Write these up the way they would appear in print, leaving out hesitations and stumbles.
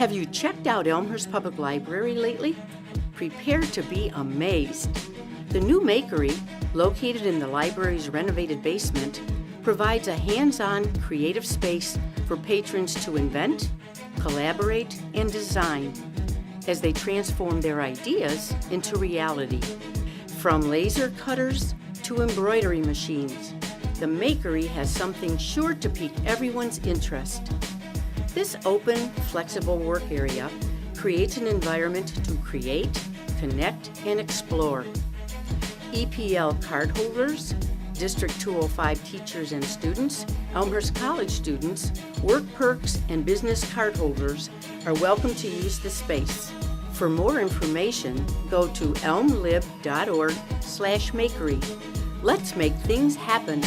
Have you checked out Elmhurst Public Library lately? Prepare to be amazed. The new Makery, located in the library's renovated basement, provides a hands-on creative space for patrons to invent, collaborate, and design as they transform their ideas into reality. From laser cutters to embroidery machines, the Makery has something sure to pique everyone's interest. This open, flexible work area creates an environment to create, connect, and explore. EPL cardholders, District 205 teachers and students, Elmhurst College students, work perks, and business cardholders are welcome to use the space. For more information, go to elmlib.org/makery. Let's make things happen.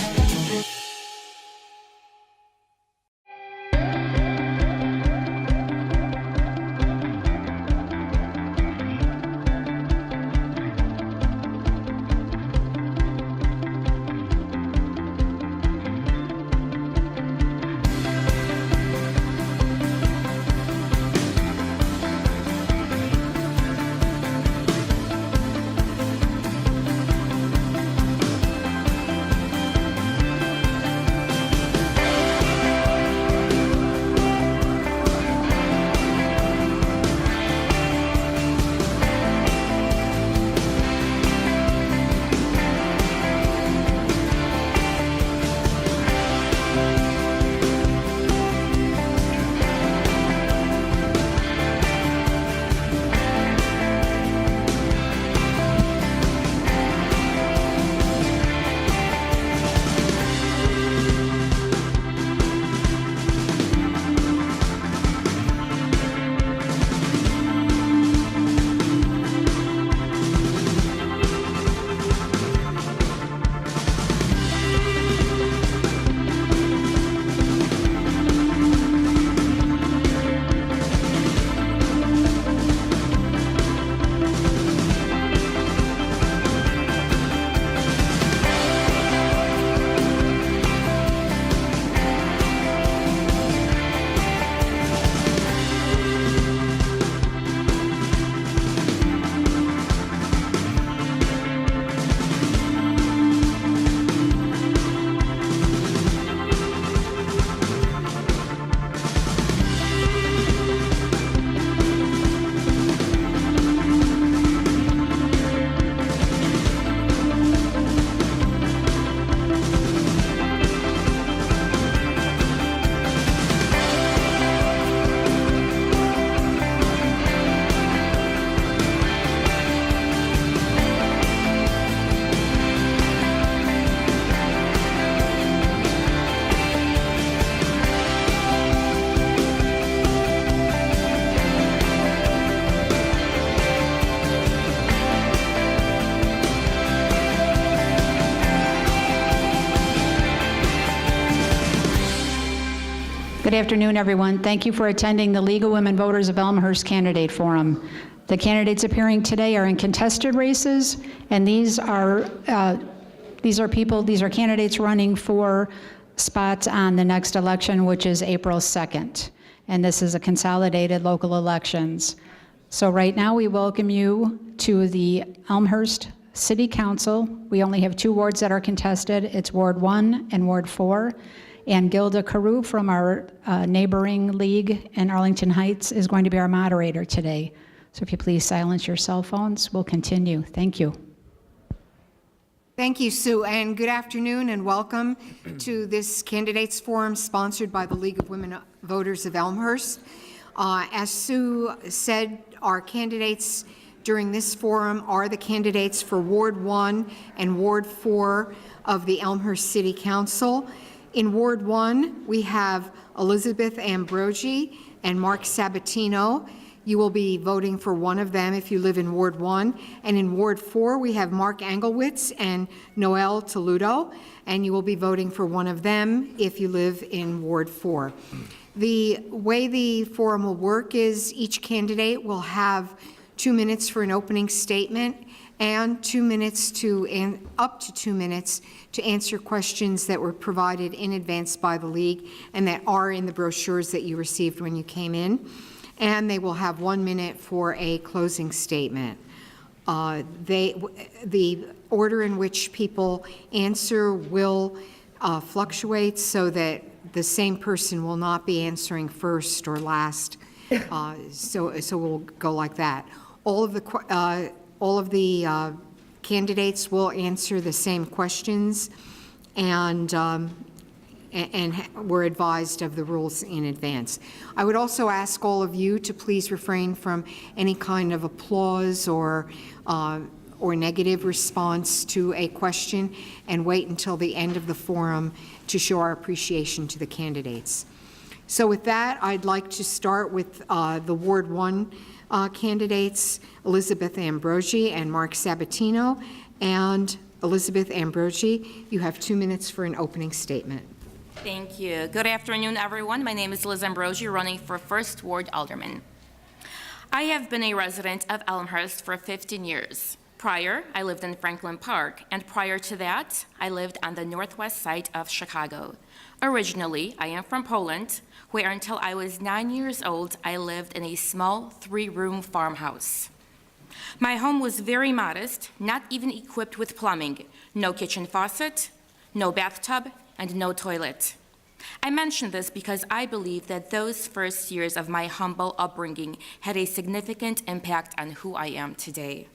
Good afternoon, everyone. Thank you for attending the League of Women Voters of Elmhurst Candidate Forum. The candidates appearing today are in contested races, and these are candidates running for spots on the next election, which is April 2nd. And this is a consolidated local elections. So right now we welcome you to the Elmhurst City Council. We only have 2 wards that are contested. It's Ward 1 and Ward 4. And Gilda Carew from our neighboring league in Arlington Heights is going to be our moderator today. So if you please silence your cell phones, we'll continue. Thank you. Thank you, Sue, and good afternoon and welcome to this candidates forum sponsored by the League of Women Voters of Elmhurst. As Sue said, our candidates during this forum are the candidates for Ward 1 and Ward 4 of the Elmhurst City Council. In Ward 1, we have Elizabeth Ambrogi and Mark Sabatino. You will be voting for one of them if you live in Ward 1. And in Ward 4, we have Mark Anglewitz and Noel Toludo, and you will be voting for one of them if you live in Ward 4. The way the forum will work is each candidate will have 2 minutes for an opening statement and 2 minutes up to 2 minutes to answer questions that were provided in advance by the League and that are in the brochures that you received when you came in. and they will have 1 minute for a closing statement. The order in which people answer will fluctuate so that the same person will not be answering first or last. So we'll go like that. All of the candidates will answer the same questions, and were advised of the rules in advance. I would also ask all of you to please refrain from any kind of applause or negative response to a question, and wait until the end of the forum to show our appreciation to the candidates. So with that, I'd like to start with the Ward 1 candidates, Elizabeth Ambrogi and Mark Sabatino. And Elizabeth Ambrogi, you have 2 minutes for an opening statement. Thank you. Good afternoon, everyone. My name is Liz Ambrogi, running for 1st Ward Alderman. I have been a resident of Elmhurst for 15 years. Prior, I lived in Franklin Park, and prior to that, I lived on the northwest side of Chicago. Originally, I am from Poland, where until I was 9 years old, I lived in a small 3-room farmhouse. My home was very modest, not even equipped with plumbing, no kitchen faucet, no bathtub, and no toilet. I mention this because I believe that those first years of my humble upbringing had a significant impact on who I am today.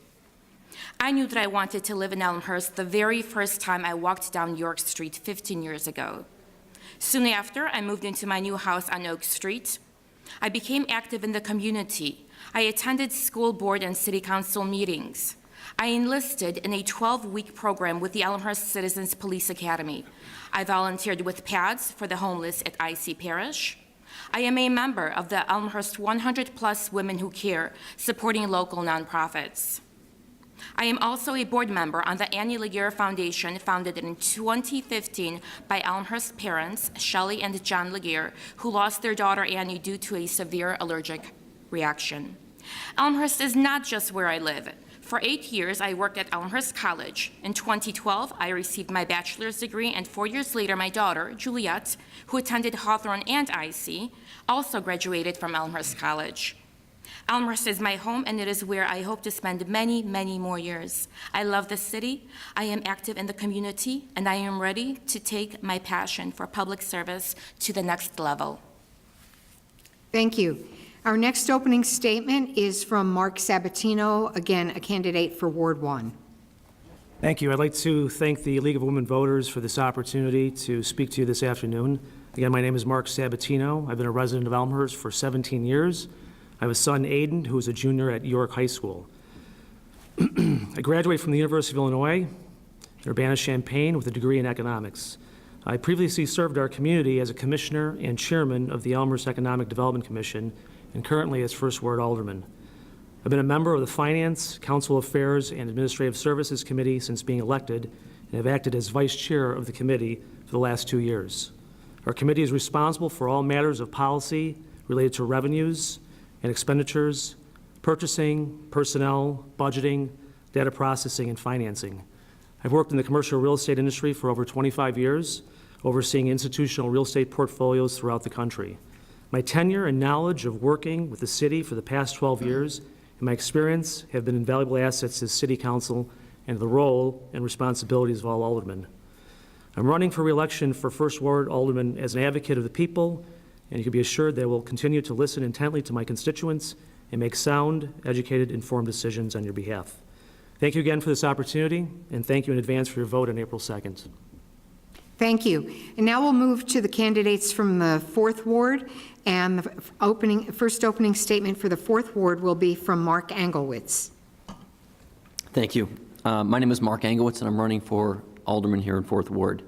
I knew that I wanted to live in Elmhurst the very first time I walked down York Street 15 years ago. Soon after, I moved into my new house on Oak Street. I became active in the community. I attended school board and city council meetings. I enlisted in a 12-week program with the Elmhurst Citizens Police Academy. I volunteered with PADS for the homeless at IC Parish. I am a member of the Elmhurst 100+ Women Who Care, supporting local nonprofits. I am also a board member on the Annie Laguerre Foundation, founded in 2015 by Elmhurst parents, Shelley and John Laguerre, who lost their daughter Annie due to a severe allergic reaction. Elmhurst is not just where I live. For 8 years, I worked at Elmhurst College. In 2012, I received my bachelor's degree, and 4 years later, my daughter, Juliet, who attended Hawthorne and IC, also graduated from Elmhurst College. Elmhurst is my home, and it is where I hope to spend many, many more years. I love the city, I am active in the community, and I am ready to take my passion for public service to the next level. Thank you. Our next opening statement is from Mark Sabatino, again, a candidate for Ward 1. Thank you. I'd like to thank the League of Women Voters for this opportunity to speak to you this afternoon. Again, my name is Mark Sabatino. I've been a resident of Elmhurst for 17 years. I have a son, Aiden, who is a junior at York High School. I graduated from the University of Illinois in Urbana-Champaign with a degree in economics. I previously served our community as a commissioner and chairman of the Elmhurst Economic Development Commission, and currently as First Ward Alderman. I've been a member of the Finance, Council Affairs, and Administrative Services Committee since being elected, and have acted as vice chair of the committee for the last 2 years. Our committee is responsible for all matters of policy related to revenues and expenditures, purchasing, personnel, budgeting, data processing, and financing. I've worked in the commercial real estate industry for over 25 years, overseeing institutional real estate portfolios throughout the country. My tenure and knowledge of working with the city for the past 12 years and my experience have been invaluable assets as City Council and the role and responsibilities of all aldermen. I'm running for re-election for First Ward Alderman as an advocate of the people, and you can be assured that I will continue to listen intently to my constituents and make sound, educated, informed decisions on your behalf. Thank you again for this opportunity, and thank you in advance for your vote on April 2nd. Thank you. And now we'll move to the candidates from the 4th Ward, and the first opening statement for the 4th Ward will be from Mark Anglewitz. Thank you. My name is Mark Anglewitz, and I'm running for Alderman here in 4th Ward.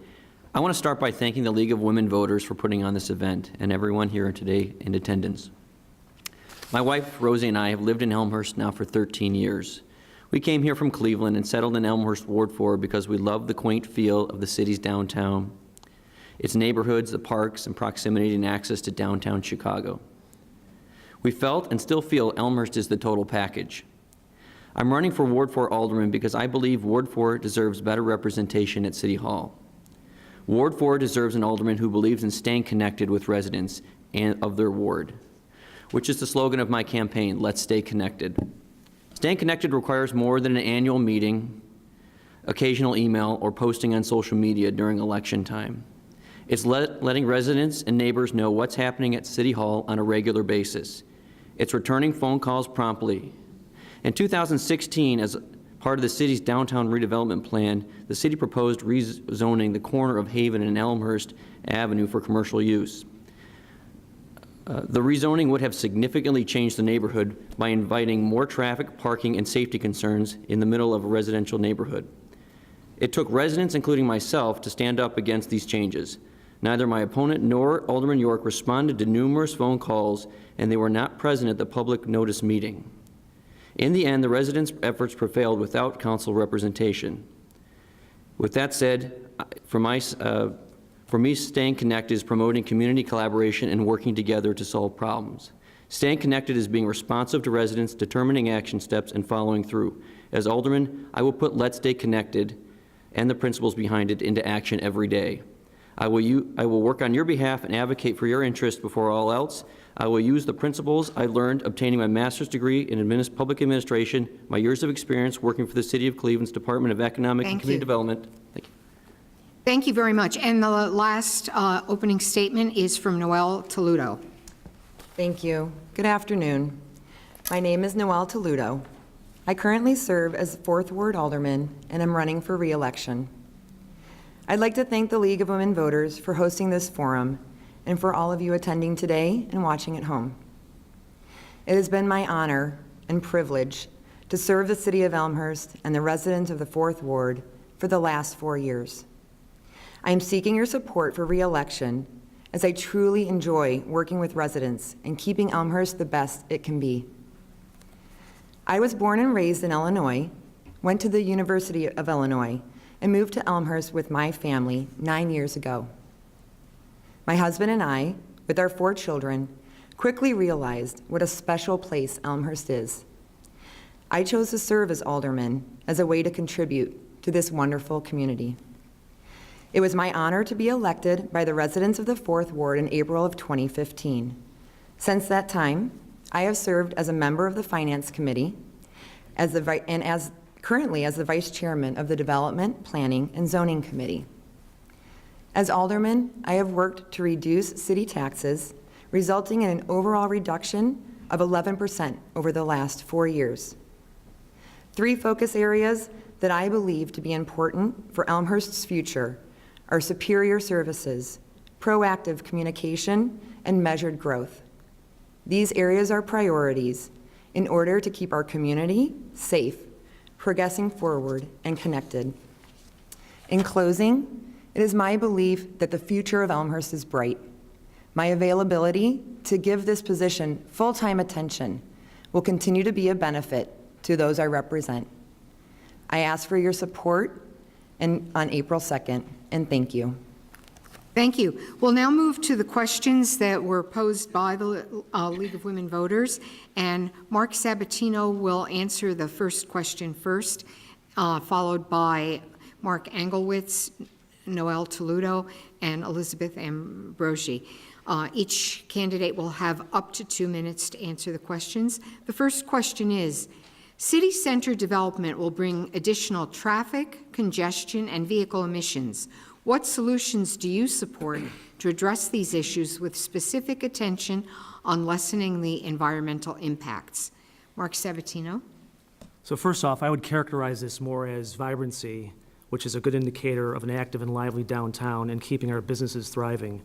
I want to start by thanking the League of Women Voters for putting on this event and everyone here today in attendance. My wife, Rosie, and I have lived in Elmhurst now for 13 years. We came here from Cleveland and settled in Elmhurst Ward 4 because we love the quaint feel of the city's downtown, its neighborhoods, the parks, and proximity and access to downtown Chicago. We felt and still feel Elmhurst is the total package. I'm running for Ward 4 Alderman because I believe Ward 4 deserves better representation at City Hall. Ward 4 deserves an alderman who believes in staying connected with residents and of their ward. which is the slogan of my campaign, Let's Stay Connected. Staying connected requires more than an annual meeting, occasional email, or posting on social media during election time. It's letting residents and neighbors know what's happening at City Hall on a regular basis. It's returning phone calls promptly. In 2016, as part of the city's downtown redevelopment plan, the city proposed rezoning the corner of Haven and Elmhurst Avenue for commercial use. The rezoning would have significantly changed the neighborhood by inviting more traffic, parking, and safety concerns in the middle of a residential neighborhood. It took residents, including myself, to stand up against these changes. Neither my opponent nor Alderman York responded to numerous phone calls, and they were not present at the public notice meeting. In the end, the residents' efforts prevailed without council representation. With that said, for me, staying connected is promoting community collaboration and working together to solve problems. Staying connected is being responsive to residents, determining action steps, and following through. As Alderman, I will put Let's Stay Connected and the principles behind it into action every day. I will work on your behalf and advocate for your interest before all else. I will use the principles I learned obtaining my master's degree in public administration, my years of experience working for the City of Cleveland's Department of Economic and Community Development. Thank you. Thank you very much. And the last opening statement is from Noel Toludo. Thank you. Good afternoon. My name is Noel Toludo. I currently serve as 4th Ward Alderman, and I'm running for re-election. I'd like to thank the League of Women Voters for hosting this forum and for all of you attending today and watching at home. It has been my honor and privilege to serve the City of Elmhurst and the residents of the 4th Ward for the last 4 years. I am seeking your support for re-election as I truly enjoy working with residents and keeping Elmhurst the best it can be. I was born and raised in Illinois, went to the University of Illinois, and moved to Elmhurst with my family 9 years ago. My husband and I, with our 4 children, quickly realized what a special place Elmhurst is. I chose to serve as alderman as a way to contribute to this wonderful community. It was my honor to be elected by the residents of the 4th Ward in April of 2015. Since that time, I have served as a member of the Finance Committee and currently as the Vice Chairman of the Development, Planning, and Zoning Committee. As alderman, I have worked to reduce city taxes, resulting in an overall reduction of 11% over the last 4 years. 3 focus areas that I believe to be important for Elmhurst's future are superior services, proactive communication, and measured growth. These areas are priorities in order to keep our community safe, progressing forward, and connected. In closing, it is my belief that the future of Elmhurst is bright. My availability to give this position full-time attention will continue to be a benefit to those I represent. I ask for your support on April 2nd, and thank you. Thank you. We'll now move to the questions that were posed by the League of Women Voters, and Mark Sabatino will answer the first question first, followed by Mark Anglewitz, Noel Toludo, and Elizabeth Ambrosi. Each candidate will have up to 2 minutes to answer the questions. The first question is, city center development will bring additional traffic, congestion, and vehicle emissions. What solutions do you support to address these issues with specific attention on lessening the environmental impacts? Mark Sabatino. So first off, I would characterize this more as vibrancy, which is a good indicator of an active and lively downtown and keeping our businesses thriving.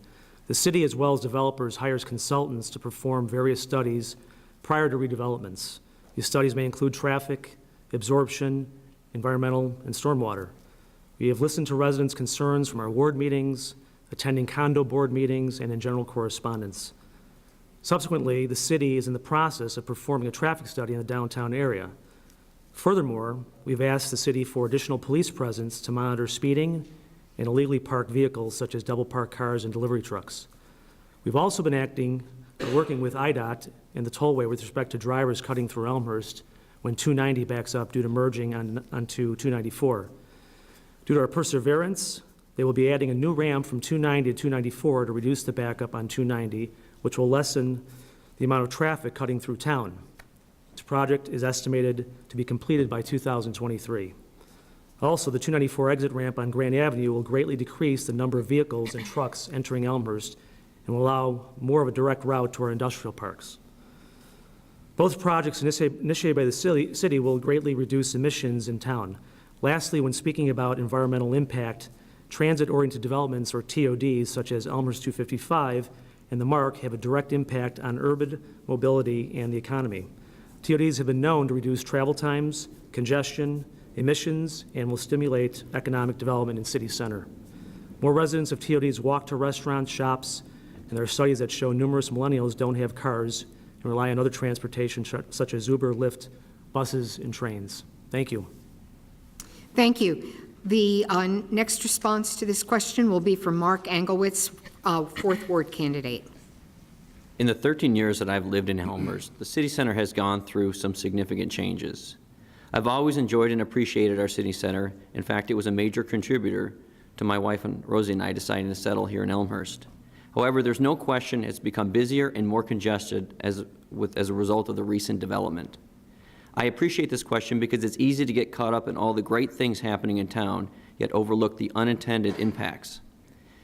The city, as well as developers, hires consultants to perform various studies prior to redevelopments. These studies may include traffic, absorption, environmental, and stormwater. We have listened to residents' concerns from our ward meetings, attending condo board meetings, and in general correspondence. Subsequently, the city is in the process of performing a traffic study in the downtown area. Furthermore, we've asked the city for additional police presence to monitor speeding and illegally parked vehicles such as double parked cars and delivery trucks. We've also been working with IDOT and the tollway with respect to drivers cutting through Elmhurst when 290 backs up due to merging onto 294. Due to our perseverance, they will be adding a new ramp from 290 to 294 to reduce the backup on 290, which will lessen the amount of traffic cutting through town. This project is estimated to be completed by 2023. Also, the 294 exit ramp on Grand Avenue will greatly decrease the number of vehicles and trucks entering Elmhurst and will allow more of a direct route to our industrial parks. Both projects initiated by the city will greatly reduce emissions in town. Lastly, when speaking about environmental impact, transit-oriented developments, or TODs, such as Elmhurst 255 and the MARC, have a direct impact on urban mobility and the economy. TODs have been known to reduce travel times, congestion, emissions, and will stimulate economic development in city center. More residents of TODs walk to restaurants, shops, and there are studies that show numerous millennials don't have cars and rely on other transportation such as Uber, Lyft, buses, and trains. Thank you. Thank you. The next response to this question will be from Mark Anglewitz, 4th Ward candidate. In the 13 years that I've lived in Elmhurst, the city center has gone through some significant changes. I've always enjoyed and appreciated our city center. In fact, it was a major contributor to my wife and Rosie and I deciding to settle here in Elmhurst. However, there's no question it's become busier and more congested as a result of the recent development. I appreciate this question because it's easy to get caught up in all the great things happening in town, yet overlook the unintended impacts.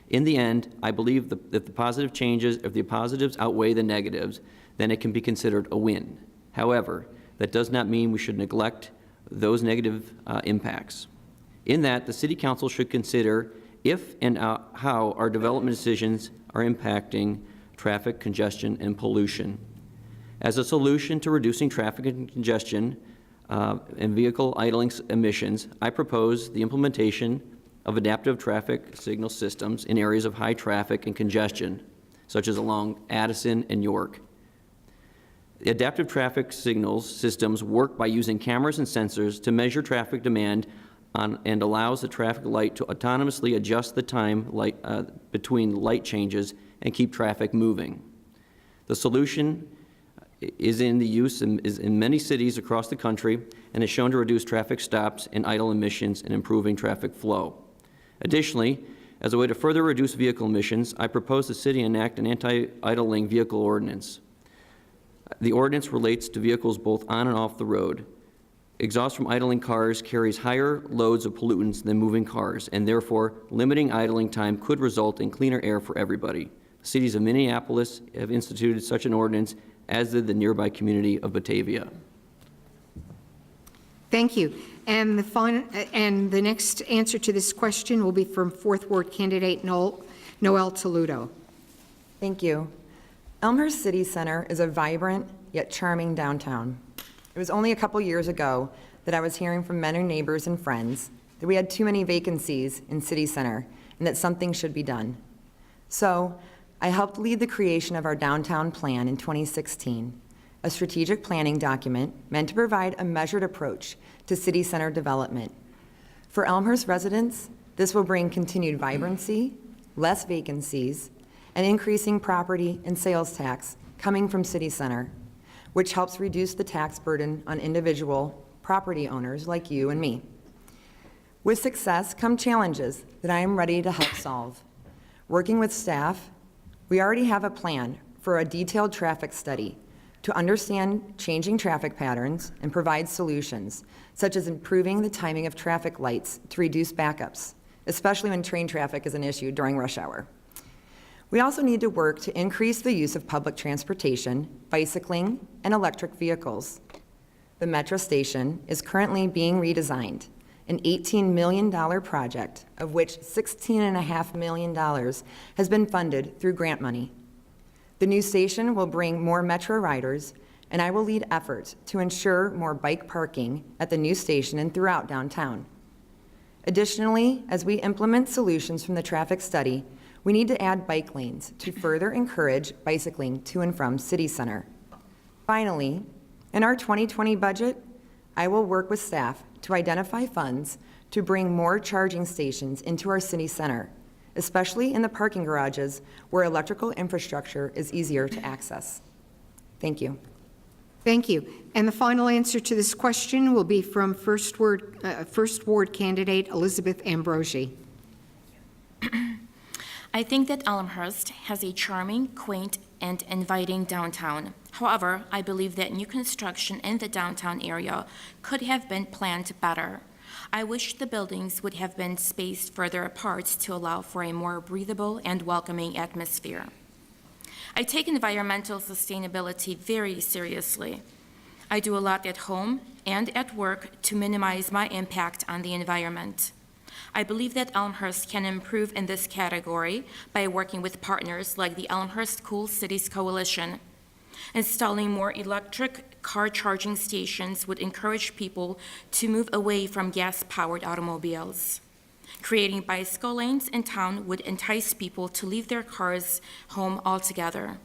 In the end, I believe that if the positives outweigh the negatives, then it can be considered a win. However, that does not mean we should neglect those negative impacts. In that, the City Council should consider if and how our development decisions are impacting traffic, congestion, and pollution. As a solution to reducing traffic and congestion and vehicle idling emissions, I propose the implementation of adaptive traffic signal systems in areas of high traffic and congestion, such as along Addison and York. The adaptive traffic signals systems work by using cameras and sensors to measure traffic demand and allows the traffic light to autonomously adjust the time between light changes and keep traffic moving. The solution is in many cities across the country and is shown to reduce traffic stops and idle emissions and improving traffic flow. Additionally, as a way to further reduce vehicle emissions, I propose the city enact an anti-idling vehicle ordinance. The ordinance relates to vehicles both on and off the road. Exhaust from idling cars carries higher loads of pollutants than moving cars, and therefore limiting idling time could result in cleaner air for everybody. The cities of Minneapolis have instituted such an ordinance, as did the nearby community of Batavia. Thank you. And the next answer to this question will be from 4th Ward candidate Noel Toludo. Thank you. Elmhurst City Center is a vibrant yet charming downtown. It was only a couple years ago that I was hearing from many neighbors and friends that we had too many vacancies in City Center and that something should be done. So I helped lead the creation of our downtown plan in 2016, a strategic planning document meant to provide a measured approach to city center development. For Elmhurst residents, this will bring continued vibrancy, less vacancies, and increasing property and sales tax coming from city center, which helps reduce the tax burden on individual property owners like you and me. With success come challenges that I am ready to help solve. Working with staff, we already have a plan for a detailed traffic study to understand changing traffic patterns and provide solutions, such as improving the timing of traffic lights to reduce backups, especially when train traffic is an issue during rush hour. We also need to work to increase the use of public transportation, bicycling, and electric vehicles. The metro station is currently being redesigned, an $18 million project, of which $16.5 million has been funded through grant money. The new station will bring more metro riders, and I will lead efforts to ensure more bike parking at the new station and throughout downtown. Additionally, as we implement solutions from the traffic study, we need to add bike lanes to further encourage bicycling to and from City Center. Finally, in our 2020 budget, I will work with staff to identify funds to bring more charging stations into our city center, especially in the parking garages where electrical infrastructure is easier to access. Thank you. Thank you. And the final answer to this question will be from First Ward candidate Elizabeth Ambrosi. I think that Elmhurst has a charming, quaint, and inviting downtown. However, I believe that new construction in the downtown area could have been planned better. I wish the buildings would have been spaced further apart to allow for a more breathable and welcoming atmosphere. I take environmental sustainability very seriously. I do a lot at home and at work to minimize my impact on the environment. I believe that Elmhurst can improve in this category by working with partners like the Elmhurst Cool Cities Coalition. Installing more electric car charging stations would encourage people to move away from gas-powered automobiles. Creating bicycle lanes in town would entice people to leave their cars home altogether.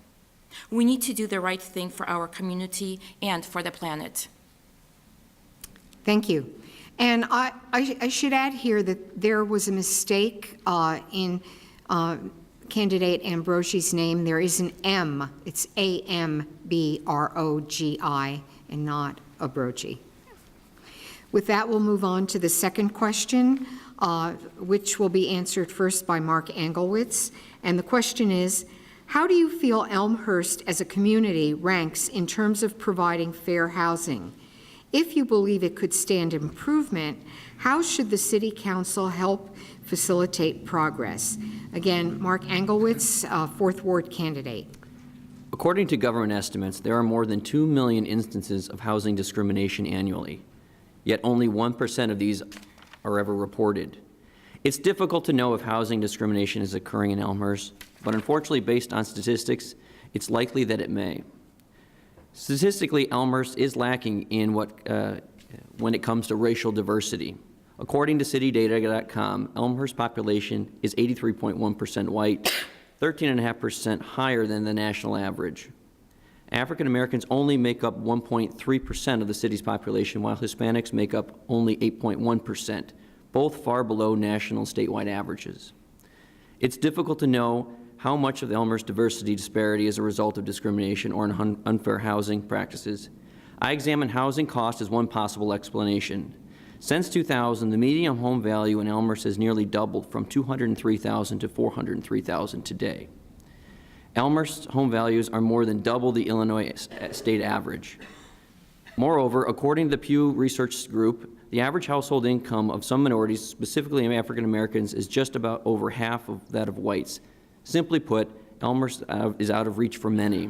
We need to do the right thing for our community and for the planet. Thank you. And I should add here that there was a mistake in candidate Ambroggi's name. There is an M. It's A-M-B-R-O-G-I and not Abroggi. With that, we'll move on to the second question, which will be answered first by Mark Anglewitz. And the question is, how do you feel Elmhurst as a community ranks in terms of providing fair housing? If you believe it could stand improvement, how should the City Council help facilitate progress? Again, Mark Anglewitz, 4th Ward candidate. According to government estimates, there are more than 2 million instances of housing discrimination annually, yet only 1% of these are ever reported. It's difficult to know if housing discrimination is occurring in Elmhurst, but unfortunately, based on statistics, it's likely that it may. Statistically, Elmhurst is lacking in when it comes to racial diversity. According to citydata.com, Elmhurst population is 83.1% white, 13.5% higher than the national average. African Americans only make up 1.3% of the city's population, while Hispanics make up only 8.1%, both far below national statewide averages. It's difficult to know how much of the Elmhurst diversity disparity is a result of discrimination or unfair housing practices. I examine housing cost as one possible explanation. Since 2000, the median home value in Elmhurst has nearly doubled from $203,000 to $403,000 today. Elmhurst home values are more than double the Illinois state average. Moreover, according to the Pew Research Group, the average household income of some minorities, specifically African Americans, is just about over half of that of whites. Simply put, Elmhurst is out of reach for many.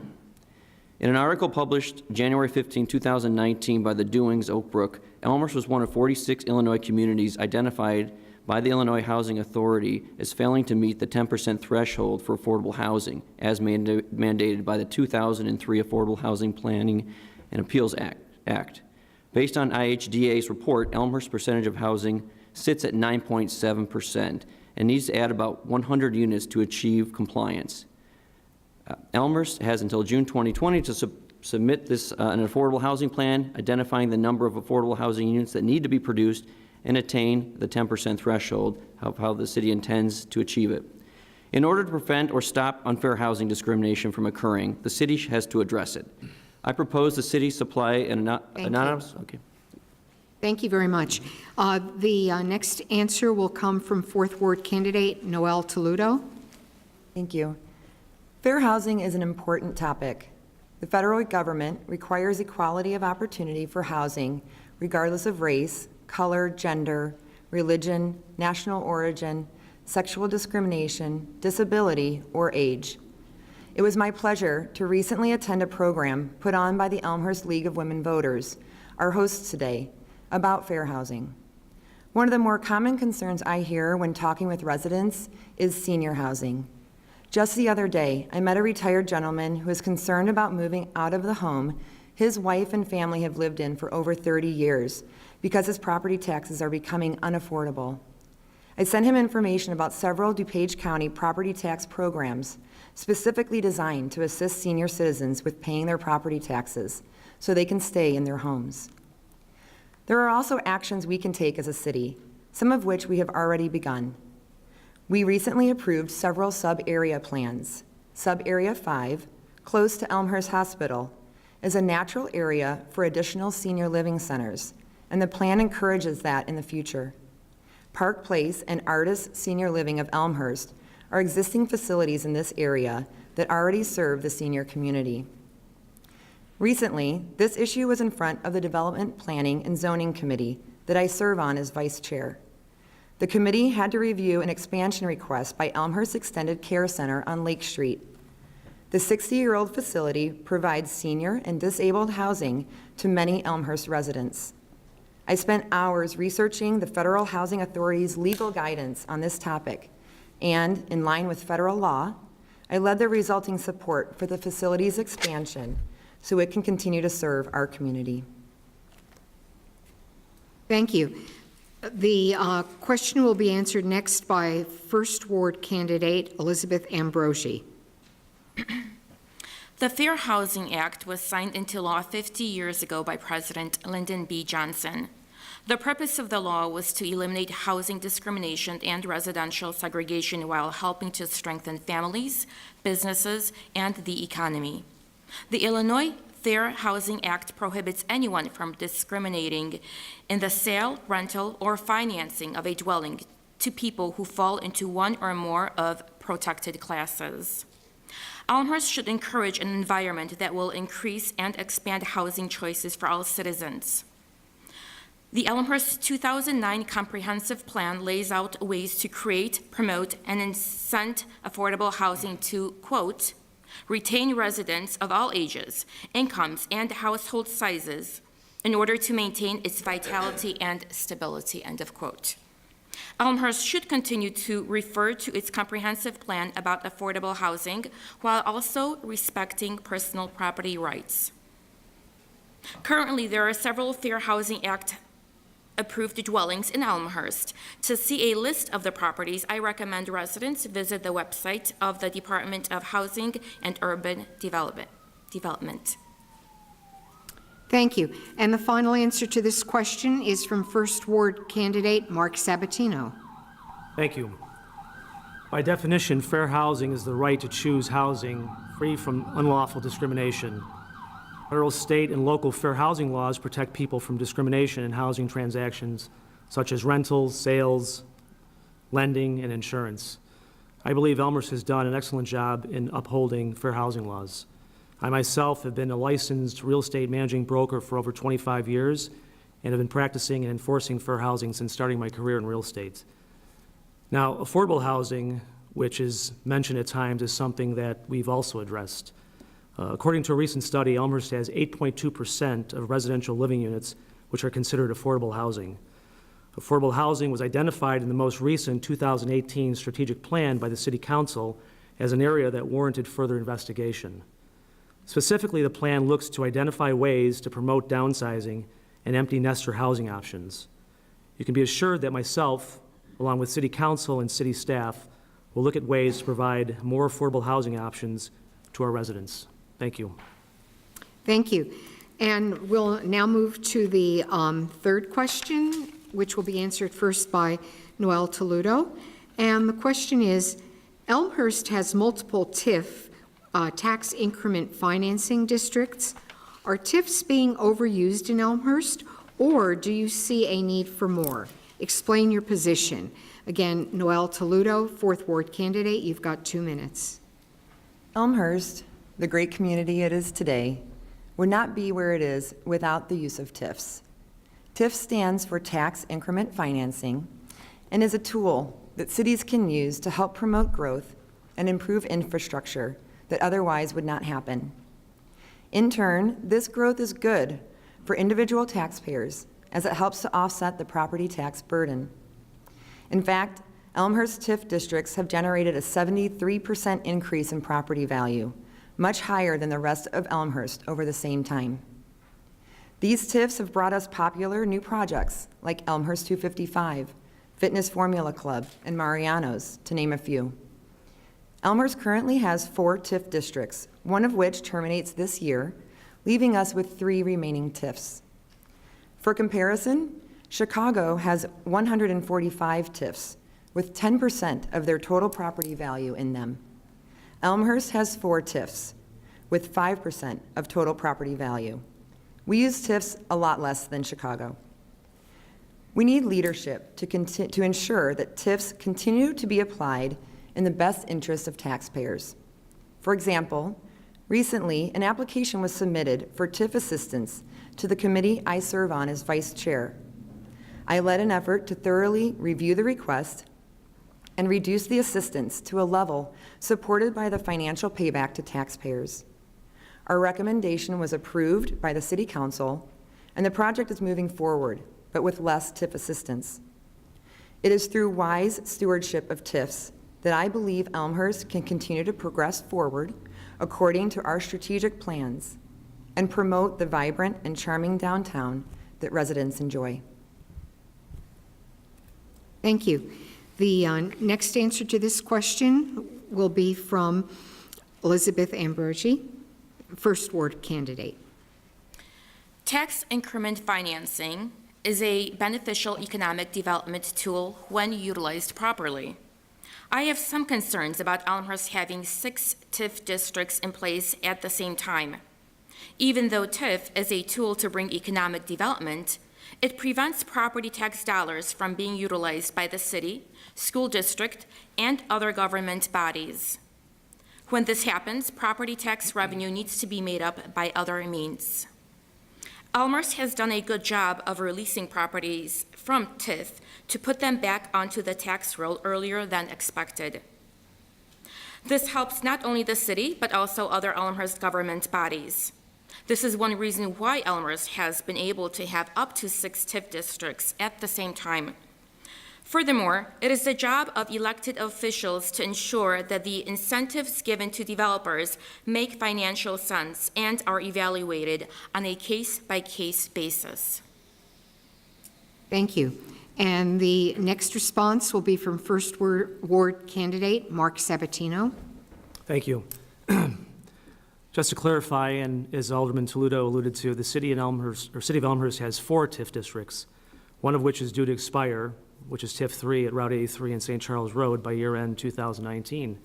In an article published January 15, 2019 by the Doings Oak Brook, Elmhurst was one of 46 Illinois communities identified by the Illinois Housing Authority as failing to meet the 10% threshold for affordable housing, as mandated by the 2003 Affordable Housing Planning and Appeals Act. Based on IHDA's report, Elmhurst's percentage of housing sits at 9.7%. and needs to add about 100 units to achieve compliance. Elmhurst has until June 2020 to submit this an affordable housing plan, identifying the number of affordable housing units that need to be produced and attain the 10% threshold of how the city intends to achieve it. In order to prevent or stop unfair housing discrimination from occurring, the city has to address it. I propose the city supply an anonymous. Okay. Thank you very much. The next answer will come from 4th Ward candidate Noel Toludo. Thank you. Fair housing is an important topic. The federal government requires equality of opportunity for housing regardless of race, color, gender, religion, national origin, sexual discrimination, disability, or age. It was my pleasure to recently attend a program put on by the Elmhurst League of Women Voters, our hosts today, about fair housing. One of the more common concerns I hear when talking with residents is senior housing. Just the other day, I met a retired gentleman who is concerned about moving out of the home his wife and family have lived in for over 30 years because his property taxes are becoming unaffordable. I sent him information about several DuPage County property tax programs specifically designed to assist senior citizens with paying their property taxes so they can stay in their homes. There are also actions we can take as a city, some of which we have already begun. We recently approved several sub-area plans. Sub-Area 5, close to Elmhurst Hospital, is a natural area for additional senior living centers, and the plan encourages that in the future. Park Place and Artis Senior Living of Elmhurst are existing facilities in this area that already serve the senior community. Recently, this issue was in front of the Development Planning and Zoning Committee that I serve on as vice chair. The committee had to review an expansion request by Elmhurst Extended Care Center on Lake Street. The 60-year-old facility provides senior and disabled housing to many Elmhurst residents. I spent hours researching the Federal Housing Authority's legal guidance on this topic, and in line with federal law, I led the resulting support for the facility's expansion so it can continue to serve our community. Thank you. The question will be answered next by First Ward candidate Elizabeth Ambrosi. The Fair Housing Act was signed into law 50 years ago by President Lyndon B. Johnson. The purpose of the law was to eliminate housing discrimination and residential segregation while helping to strengthen families, businesses, and the economy. The Illinois Fair Housing Act prohibits anyone from discriminating in the sale, rental, or financing of a dwelling to people who fall into one or more of protected classes. Elmhurst should encourage an environment that will increase and expand housing choices for all citizens. The Elmhurst 2009 Comprehensive Plan lays out ways to create, promote, and incent affordable housing to, quote, retain residents of all ages, incomes, and household sizes in order to maintain its vitality and stability, end of quote. Elmhurst should continue to refer to its comprehensive plan about affordable housing while also respecting personal property rights. Currently, there are several Fair Housing Act approved dwellings in Elmhurst. To see a list of the properties, I recommend residents visit the website of the Department of Housing and Urban Development. Thank you. And the final answer to this question is from First Ward candidate Mark Sabatino. Thank you. By definition, fair housing is the right to choose housing free from unlawful discrimination. Federal, state, and local fair housing laws protect people from discrimination in housing transactions such as rentals, sales, lending, and insurance. I believe Elmhurst has done an excellent job in upholding fair housing laws. I myself have been a licensed real estate managing broker for over 25 years and have been practicing and enforcing fair housing since starting my career in real estate. Now, affordable housing, which is mentioned at times, is something that we've also addressed. According to a recent study, Elmhurst has 8.2% of residential living units which are considered affordable housing. Affordable housing was identified in the most recent 2018 strategic plan by the City Council as an area that warranted further investigation. Specifically, the plan looks to identify ways to promote downsizing and empty nester housing options. You can be assured that myself, along with City Council and City staff, will look at ways to provide more affordable housing options to our residents. Thank you. Thank you. And we'll now move to the third question, which will be answered first by Noel Toludo. And the question is, Elmhurst has multiple TIF, tax increment financing districts. Are TIFs being overused in Elmhurst, or do you see a need for more? Explain your position. Again, Noel Toludo, 4th Ward candidate, you've got 2 minutes. Elmhurst, the great community it is today, would not be where it is without the use of TIFs. TIF stands for tax increment financing and is a tool that cities can use to help promote growth and improve infrastructure that otherwise would not happen. In turn, this growth is good for individual taxpayers as it helps to offset the property tax burden. In fact, Elmhurst TIF districts have generated a 73% increase in property value, much higher than the rest of Elmhurst over the same time. These TIFs have brought us popular new projects like Elmhurst 255, Fitness Formula Club, and Mariano's, to name a few. Elmhurst currently has 4 TIF districts, one of which terminates this year, leaving us with 3 remaining TIFs. For comparison, Chicago has 145 TIFs, with 10% of their total property value in them. Elmhurst has 4 TIFs, with 5% of total property value. We use TIFs a lot less than Chicago. We need leadership to ensure that TIFs continue to be applied in the best interest of taxpayers. For example, recently, an application was submitted for TIF assistance to the committee I serve on as vice chair. I led an effort to thoroughly review the request and reduce the assistance to a level supported by the financial payback to taxpayers. Our recommendation was approved by the City Council, and the project is moving forward, but with less TIF assistance. It is through wise stewardship of TIFs that I believe Elmhurst can continue to progress forward according to our strategic plans and promote the vibrant and charming downtown that residents enjoy. Thank you. The next answer to this question will be from Elizabeth Ambrogi, First Ward candidate. Tax increment financing is a beneficial economic development tool when utilized properly. I have some concerns about Elmhurst having 6 TIF districts in place at the same time. Even though TIF is a tool to bring economic development, it prevents property tax dollars from being utilized by the city, school district, and other government bodies. When this happens, property tax revenue needs to be made up by other means. Elmhurst has done a good job of releasing properties from TIF to put them back onto the tax roll earlier than expected. This helps not only the city, but also other Elmhurst government bodies. This is one reason why Elmhurst has been able to have up to 6 TIF districts at the same time. Furthermore, it is the job of elected officials to ensure that the incentives given to developers make financial sense and are evaluated on a case-by-case basis. Thank you. And the next response will be from First Ward candidate Mark Sabatino. Thank you. Just to clarify, and as Alderman Toledo alluded to, the City of Elmhurst has 4 TIF districts, one of which is due to expire, which is TIF 3 at Route 83 and St. Charles Road by year-end 2019.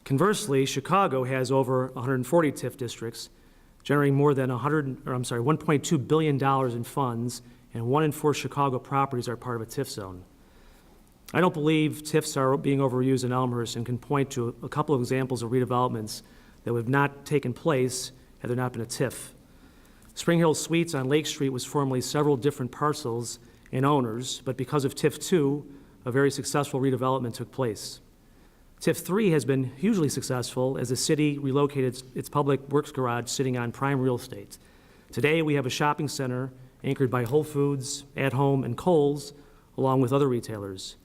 Conversely, Chicago has over 140 TIF districts, generating more than $1.2 billion in funds, and 1 in 4 Chicago properties are part of a TIF zone. I don't believe TIFs are being overused in Elmhurst and can point to a couple of examples of redevelopments that would have not taken place had there not been a TIF. Spring Hill Suites on Lake Street was formerly several different parcels and owners, but because of TIF 2, a very successful redevelopment took place. TIF 3 has been hugely successful as the city relocated its public works garage sitting on prime real estate. Today, we have a shopping center anchored by Whole Foods, At Home, and Kohl's, along with other retailers.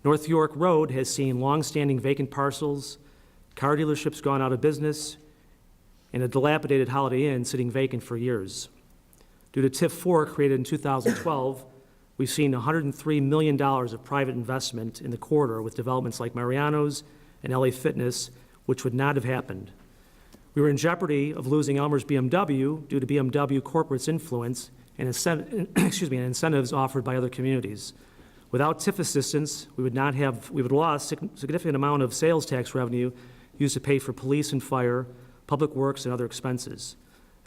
North York Road has seen long-standing vacant parcels, car dealerships gone out of business, and a dilapidated Holiday Inn sitting vacant for years. Due to TIF 4 created in 2012, we've seen $103 million of private investment in the corridor with developments like Mariano's and LA Fitness, which would not have happened. We were in jeopardy of losing Elmhurst BMW due to BMW corporate's influence and incentives offered by other communities. Without TIF assistance, we would have lost a significant amount of sales tax revenue used to pay for police and fire, public works, and other expenses.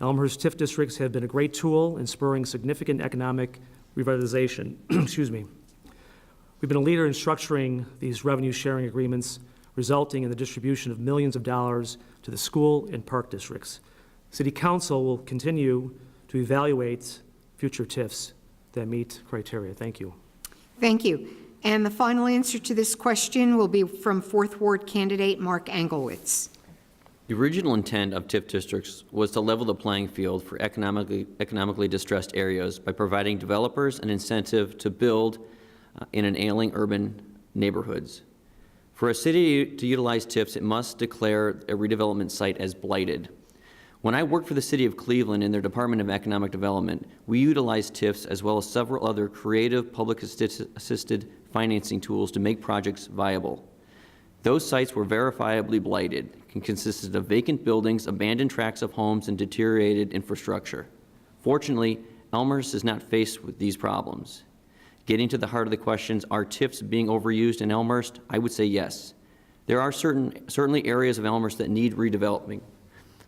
Elmhurst TIF districts have been a great tool in spurring significant economic revitalization. We've been a leader in structuring these revenue-sharing agreements, resulting in the distribution of millions of dollars to the school and park districts. City Council will continue to evaluate future TIFs that meet criteria. Thank you. Thank you. And the final answer to this question will be from Fourth Ward candidate Mark Anglewitz. The original intent of TIF districts was to level the playing field for economically distressed areas by providing developers an incentive to build in an ailing urban neighborhoods. For a city to utilize TIFs, it must declare a redevelopment site as blighted. When I worked for the City of Cleveland in their Department of Economic Development, we utilized TIFs as well as several other creative public-assisted financing tools to make projects viable. Those sites were verifiably blighted and consisted of vacant buildings, abandoned tracts of homes, and deteriorated infrastructure. Fortunately, Elmhurst is not faced with these problems. Getting to the heart of the questions, are TIFs being overused in Elmhurst? I would say yes. There are certainly areas of Elmhurst that need redeveloping,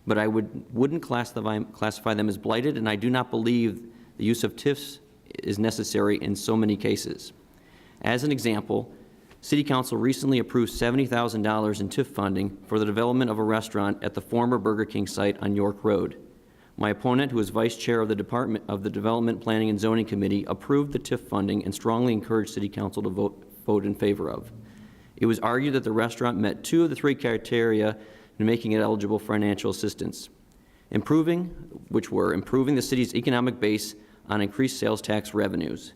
but I wouldn't classify them as blighted, and I do not believe the use of TIFs is necessary in so many cases. As an example, City Council recently approved $70,000 in TIF funding for the development of a restaurant at the former Burger King site on York Road. My opponent, who is Vice Chair of the Development Planning and Zoning Committee, approved the TIF funding and strongly encouraged City Council to vote in favor of. It was argued that the restaurant met 2 of the 3 criteria in making it eligible for financial assistance, improving the city's economic base on increased sales tax revenues.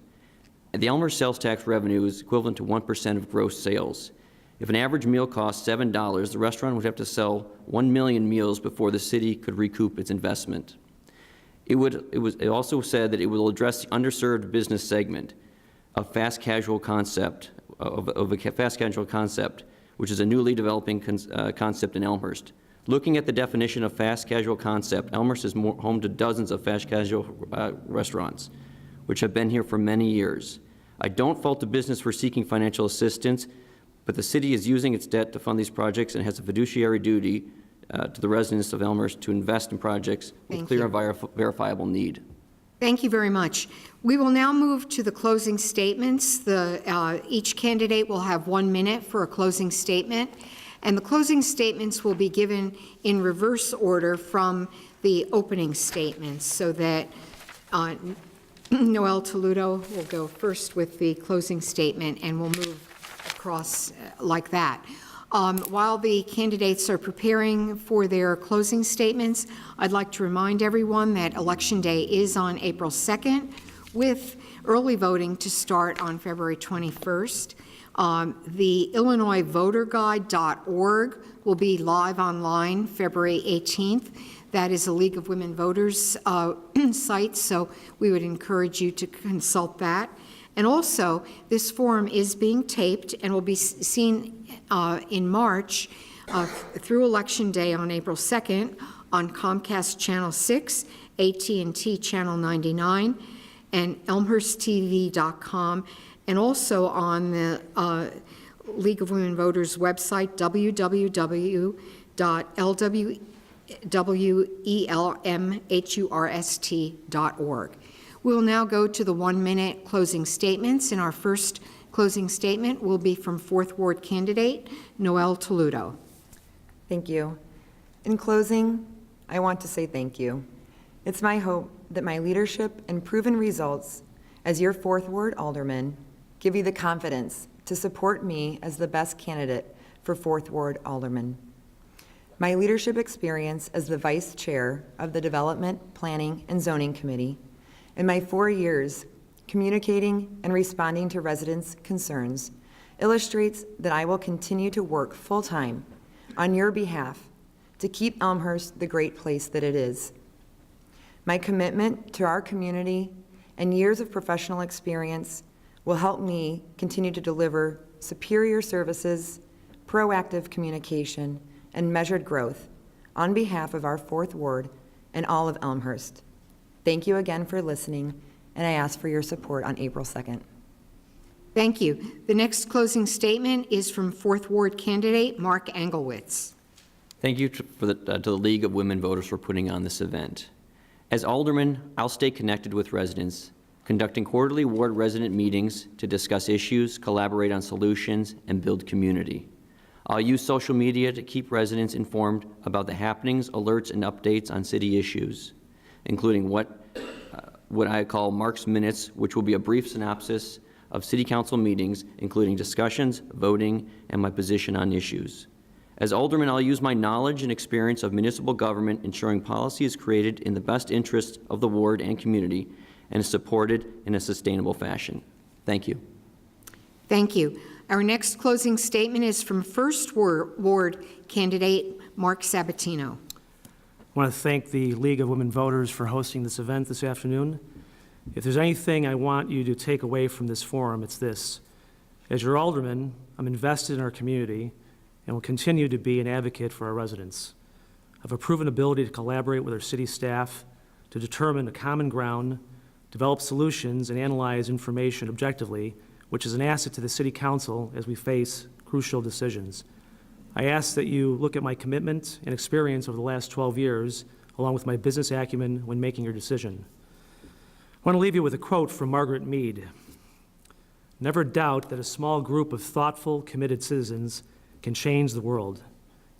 The Elmhurst sales tax revenue is equivalent to 1% of gross sales. If an average meal costs $7, the restaurant would have to sell 1 million meals before the city could recoup its investment. It also said that it will address the underserved business segment of a fast casual concept, which is a newly developing concept in Elmhurst. Looking at the definition of fast casual concept, Elmhurst is home to dozens of fast casual restaurants, which have been here for many years. I don't fault the business for seeking financial assistance, but the city is using its debt to fund these projects and has a fiduciary duty to the residents of Elmhurst to invest in projects with clear and verifiable need. Thank you very much. We will now move to the closing statements. Each candidate will have 1 minute for a closing statement, and the closing statements will be given in reverse order from the opening statements, so that Noel Toludo will go first with the closing statement, and we'll move across like that. While the candidates are preparing for their closing statements, I'd like to remind everyone that Election Day is on April 2nd, with early voting to start on February 21st. The IllinoisVoterGuide.org will be live online February 18th. That is a League of Women Voters site, so we would encourage you to consult that. And also, this forum is being taped and will be seen in March through Election Day on April 2nd on Comcast Channel 6, AT&T Channel 99, and ElmhurstTV.com, and also on the League of Women Voters website, www.welmhurst.org. We will now go to the 1 minute closing statements, and our first closing statement will be from 4th Ward candidate Noel Toludo. Thank you. In closing, I want to say thank you. It's my hope that my leadership and proven results as your 4th Ward Alderman give you the confidence to support me as the best candidate for 4th Ward Alderman. My leadership experience as the Vice Chair of the Development, Planning, and Zoning Committee, and my 4 years communicating and responding to residents' concerns illustrates that I will continue to work full-time on your behalf to keep Elmhurst the great place that it is. My commitment to our community and years of professional experience will help me continue to deliver superior services, proactive communication, and measured growth on behalf of our 4th Ward and all of Elmhurst. Thank you again for listening, and I ask for your support on April 2nd. Thank you. The next closing statement is from 4th Ward candidate Mark Anglewitz. Thank you to the League of Women Voters for putting on this event. As Alderman, I'll stay connected with residents, conducting quarterly ward resident meetings to discuss issues, collaborate on solutions, and build community. I'll use social media to keep residents informed about the happenings, alerts, and updates on city issues, including what I call Mark's Minutes, which will be a brief synopsis of City Council meetings, including discussions, voting, and my position on issues. As Alderman, I'll use my knowledge and experience of municipal government ensuring policy is created in the best interest of the ward and community and is supported in a sustainable fashion. Thank you. Thank you. Our next closing statement is from 1st Ward candidate Mark Sabatino. I want to thank the League of Women Voters for hosting this event this afternoon. If there's anything I want you to take away from this forum, it's this. As your alderman, I'm invested in our community and will continue to be an advocate for our residents. I have a proven ability to collaborate with our city staff to determine a common ground, develop solutions, and analyze information objectively, which is an asset to the City Council as we face crucial decisions. I ask that you look at my commitment and experience over the last 12 years, along with my business acumen when making your decision. I want to leave you with a quote from Margaret Mead. Never doubt that a small group of thoughtful, committed citizens can change the world.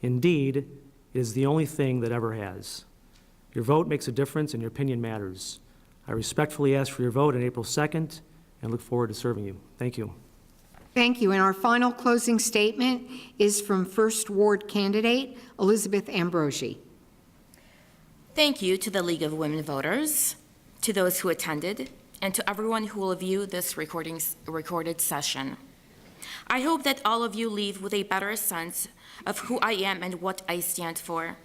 Indeed, it is the only thing that ever has. Your vote makes a difference and your opinion matters. I respectfully ask for your vote on April 2nd and look forward to serving you. Thank you. Thank you. And our final closing statement is from First Ward candidate Elizabeth Ambrosi. Thank you to the League of Women Voters, to those who attended, and to everyone who will view this recorded session. I hope that all of you leave with a better sense of who I am and what I stand for.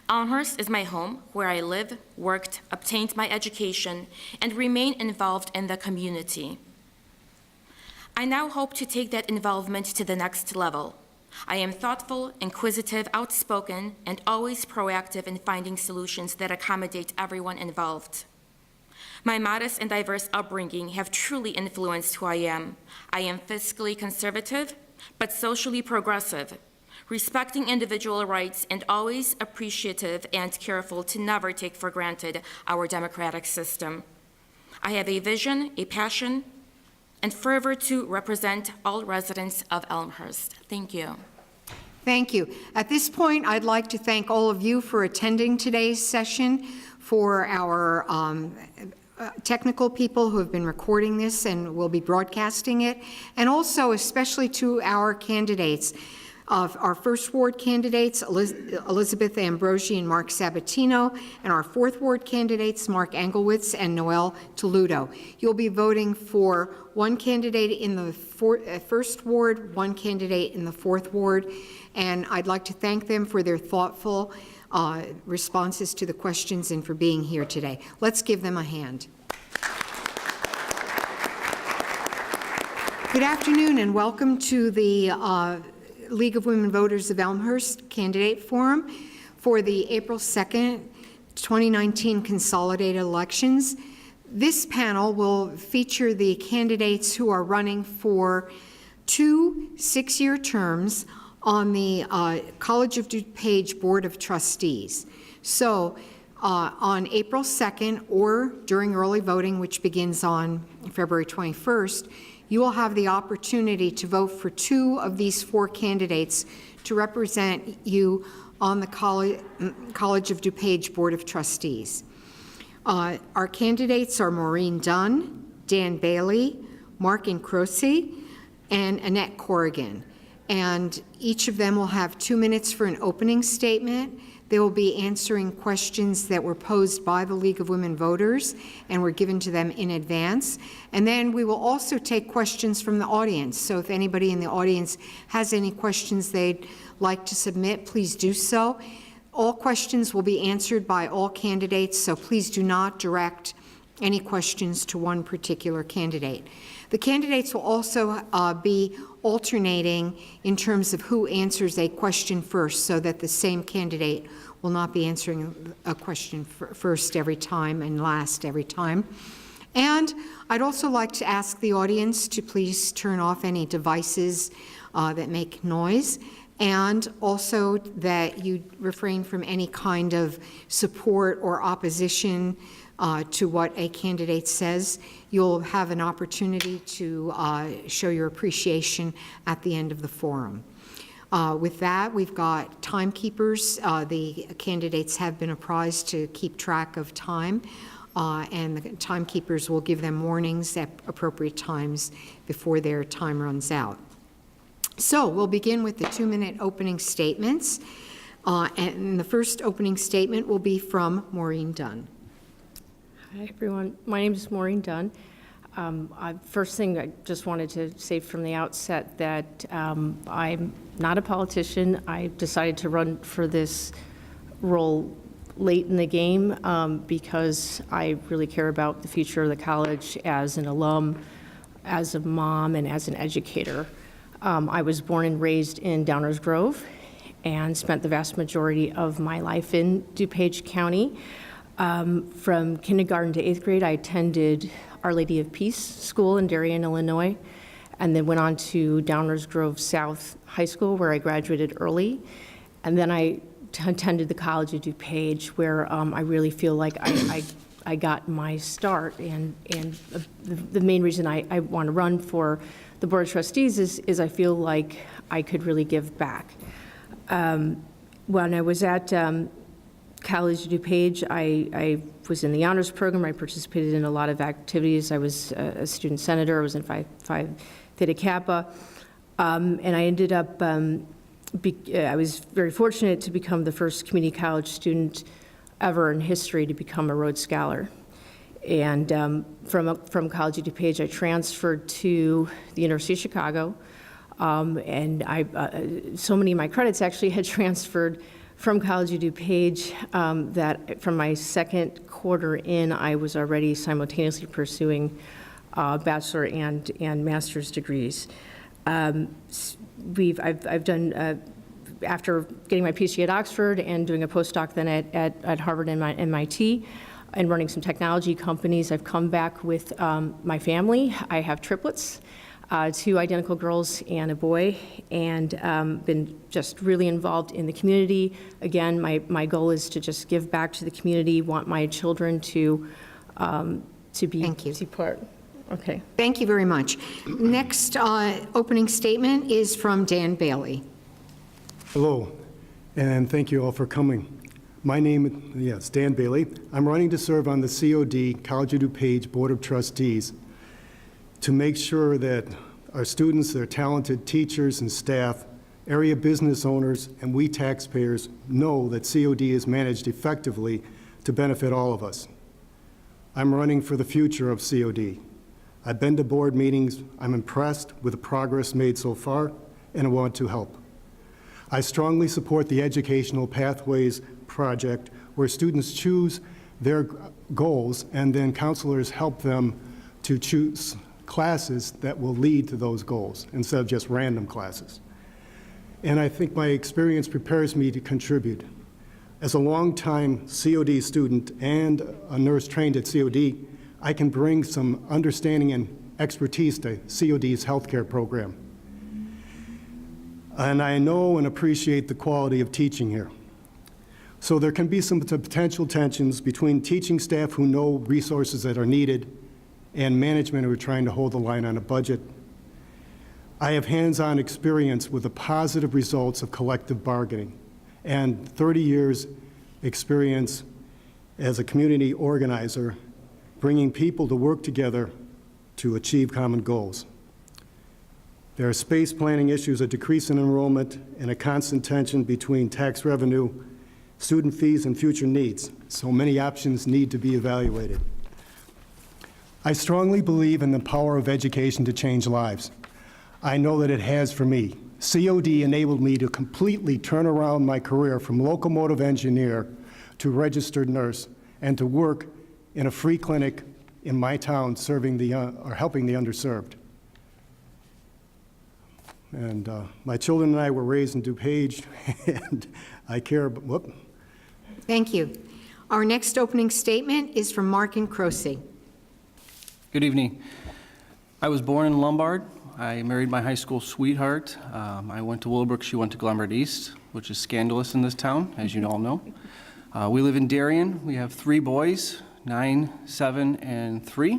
Elmhurst is my home, where I live, worked, obtained my education, and remain involved in the community. I now hope to take that involvement to the next level. I am thoughtful, inquisitive, outspoken, and always proactive in finding solutions that accommodate everyone involved. My modest and diverse upbringing have truly influenced who I am. I am fiscally conservative, but socially progressive, respecting individual rights and always appreciative and careful to never take for granted our democratic system. I have a vision, a passion, and fervor to represent all residents of Elmhurst. Thank you. Thank you. At this point, I'd like to thank all of you for attending today's session, for our technical people who have been recording this and will be broadcasting it, and also especially to our candidates. Of our First Ward candidates, Elizabeth Ambrosi and Mark Sabatino, and our Fourth Ward candidates, Mark Anglewitz and Noel Toludo. You'll be voting for one candidate in the First Ward, one candidate in the Fourth Ward, and I'd like to thank them for their thoughtful responses to the questions and for being here today. Let's give them a hand. Good afternoon and welcome to the League of Women Voters of Elmhurst Candidate Forum for the April 2nd, 2019 Consolidated Elections. This panel will feature the candidates who are running for 2 6-year terms on the College of DuPage Board of Trustees. So on April 2nd or during early voting, which begins on February 21st, you will have the opportunity to vote for 2 of these 4 candidates to represent you on the College of DuPage Board of Trustees. Our candidates are Maureen Dunn, Dan Bailey, Mark Incroci, and Annette Corrigan. And each of them will have 2 minutes for an opening statement. They will be answering questions that were posed by the League of Women Voters and were given to them in advance. And then we will also take questions from the audience. So if anybody in the audience has any questions they'd like to submit, please do so. All questions will be answered by all candidates, so please do not direct any questions to one particular candidate. The candidates will also be alternating in terms of who answers a question first, so that the same candidate will not be answering a question first every time and last every time. And I'd also like to ask the audience to please turn off any devices that make noise, and also that you refrain from any kind of support or opposition to what a candidate says. You'll have an opportunity to show your appreciation at the end of the forum. With that, we've got timekeepers. The candidates have been apprised to keep track of time, and the timekeepers will give them warnings at appropriate times before their time runs out. So we'll begin with the 2-minute opening statements, and the first opening statement will be from Maureen Dunn. Hi, everyone. My name is Maureen Dunn. First thing, I just wanted to say from the outset that I'm not a politician. I decided to run for this role late in the game because I really care about the future of the college as an alum, as a mom, and as an educator. I was born and raised in Downers Grove and spent the vast majority of my life in DuPage County. From kindergarten to 8th grade, I attended Our Lady of Peace School in Darien, Illinois, and then went on to Downers Grove South High School, where I graduated early. And then I attended the College of DuPage, where I really feel like I I got my start. And the main reason I want to run for the Board of Trustees is I feel like I could really give back. When I was at College DuPage, I was in the honors program. I participated in a lot of activities. I was a student senator. I was in Phi Theta Kappa. And I ended up, I was very fortunate to become the first community college student ever in history to become a Rhodes Scholar. And from College DuPage, I transferred to the University of Chicago. And so many of my credits actually had transferred from College DuPage that from my second quarter in, I was already simultaneously pursuing bachelor and master's degrees. I've done, after getting my PhD at Oxford and doing a postdoc then at Harvard and MIT, and running some technology companies, I've come back with my family. I have triplets. 2 identical girls and a boy, and been just really involved in the community. Again, my goal is to just give back to the community, want my children to be Thank you. part. Okay. Thank you very much. Next opening statement is from Dan Bailey. Hello, and thank you all for coming. My name is Dan Bailey. I'm running to serve on the COD, College of DuPage Board of Trustees, to make sure that our students, their talented teachers and staff, area business owners, and we taxpayers know that COD is managed effectively to benefit all of us. I'm running for the future of COD. I've been to board meetings. I'm impressed with the progress made so far, and I want to help. I strongly support the Educational Pathways Project, where students choose their goals and then counselors help them to choose classes that will lead to those goals instead of just random classes. And I think my experience prepares me to contribute. As a longtime COD student and a nurse trained at COD, I can bring some understanding and expertise to COD's healthcare program. And I know and appreciate the quality of teaching here. So there can be some potential tensions between teaching staff who know resources that are needed and management who are trying to hold the line on a budget. I have hands-on experience with the positive results of collective bargaining and 30 years experience as a community organizer, bringing people to work together to achieve common goals. There are space planning issues, a decrease in enrollment, and a constant tension between tax revenue, student fees, and future needs. So many options need to be evaluated. I strongly believe in the power of education to change lives. I know that it has for me. COD enabled me to completely turn around my career from locomotive engineer to registered nurse and to work in a free clinic in my town serving or helping the underserved. And my children and I were raised in DuPage, and I care about, whoop. Thank you. Our next opening statement is from Mark Incrosi. Good evening. I was born in Lombard. I married my high school sweetheart. I went to Willowbrook. She went to Glenbard East, which is scandalous in this town, as you all know. We live in Darien. We have 3 boys, 9, 7, and 3.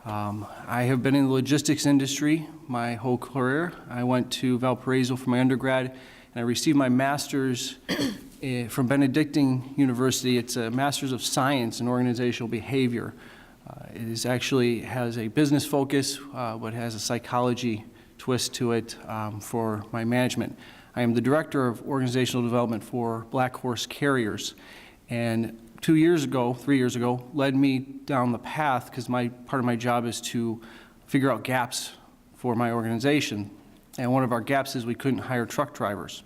I have been in the logistics industry my whole career. I went to Valparaiso for my undergrad, and I received my master's from Benedictine University. It's a Master's of Science in Organizational Behavior. It actually has a business focus, but has a psychology twist to it for my management. I am the Director of Organizational Development for Black Horse Carriers, and 3 years ago, led me down the path because part of my job is to figure out gaps for my organization. And one of our gaps is we couldn't hire truck drivers.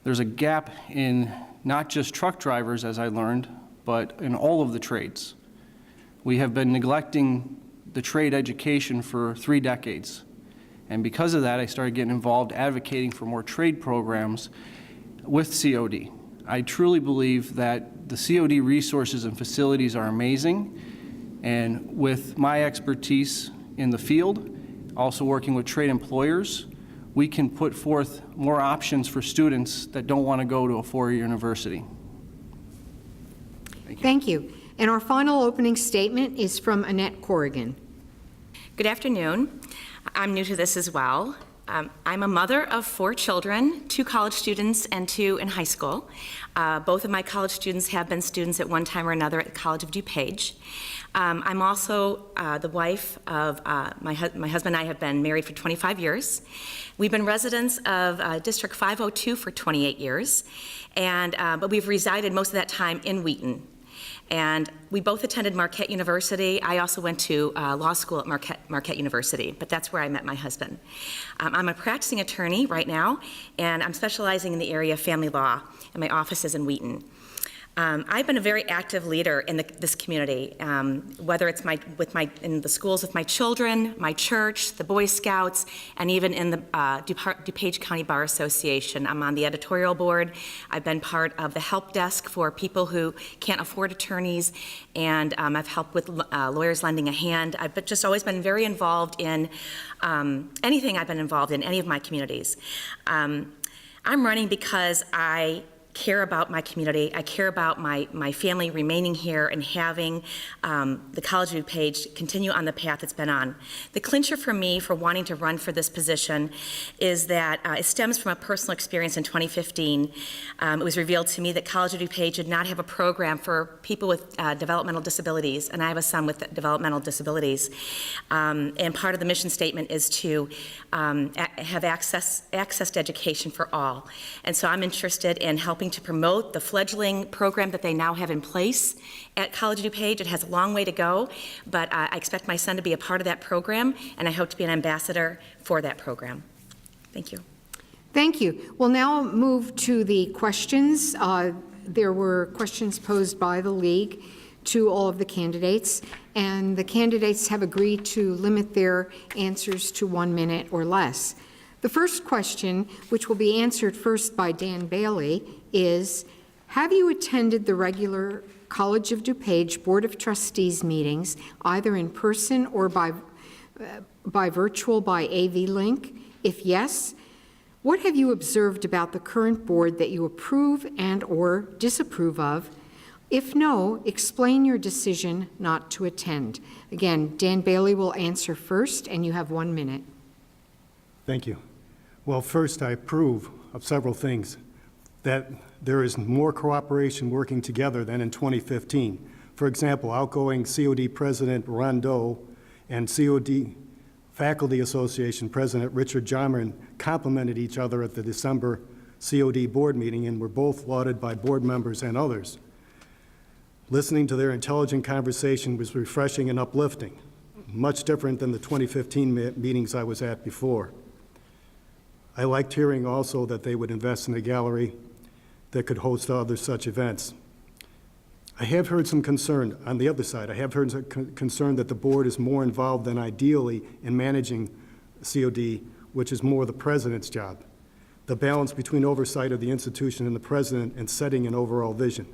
There's a gap in not just truck drivers, as I learned, but in all of the trades. We have been neglecting the trade education for 3 decades. And because of that, I started getting involved advocating for more trade programs with COD. I truly believe that the COD resources and facilities are amazing, and with my expertise in the field, also working with trade employers, we can put forth more options for students that don't want to go to a 4-year university. Thank you. And our final opening statement is from Annette Corrigan. Good afternoon. I'm new to this as well. I'm a mother of 4 children, 2 college students and 2 in high school. Both of my college students have been students at one time or another at the College of DuPage. I'm also the wife of my husband and I have been married for 25 years. We've been residents of District 502 for 28 years, but we've resided most of that time in Wheaton. And we both attended Marquette University. I also went to law school at Marquette University, but that's where I met my husband. I'm a practicing attorney right now, and I'm specializing in the area of family law, and my office is in Wheaton. I've been a very active leader in this community, whether it's in the schools with my children, my church, the Boy Scouts, and even in the DuPage County Bar Association. I'm on the editorial board. I've been part of the help desk for people who can't afford attorneys, and I've helped with lawyers lending a hand. I've just always been very involved in anything I've been involved in, any of my communities. I'm running because I care about my community. I care about my family remaining here and having the College of DuPage continue on the path it's been on. The clincher for me for wanting to run for this position is that it stems from a personal experience in 2015. It was revealed to me that College of DuPage did not have a program for people with developmental disabilities, and I have a son with developmental disabilities. And part of the mission statement is to have access to education for all. And so I'm interested in helping to promote the fledgling program that they now have in place at College of DuPage. It has a long way to go, but I expect my son to be a part of that program, and I hope to be an ambassador for that program. Thank you. Thank you. We'll now move to the questions. There were questions posed by the League to all of the candidates, and the candidates have agreed to limit their answers to 1 minute or less. The first question, which will be answered first by Dan Bailey, is, have you attended the regular College of DuPage Board of Trustees meetings, either in person or by virtual by AV link? If yes, what have you observed about the current board that you approve and or disapprove of? If no, explain your decision not to attend. Again, Dan Bailey will answer first, and you have 1 minute. Thank you. Well, first, I approve of several things. That there is more cooperation working together than in 2015. For example, outgoing COD President Rondeau and COD Faculty Association President Richard Jarman complimented each other at the December COD board meeting and were both lauded by board members and others. Listening to their intelligent conversation was refreshing and uplifting, much different than the 2015 meetings I was at before. I liked hearing also that they would invest in a gallery that could host other such events. I have heard some concern on the other side. I have heard some concern that the board is more involved than ideally in managing COD, which is more the president's job. The balance between oversight of the institution and the president and setting an overall vision.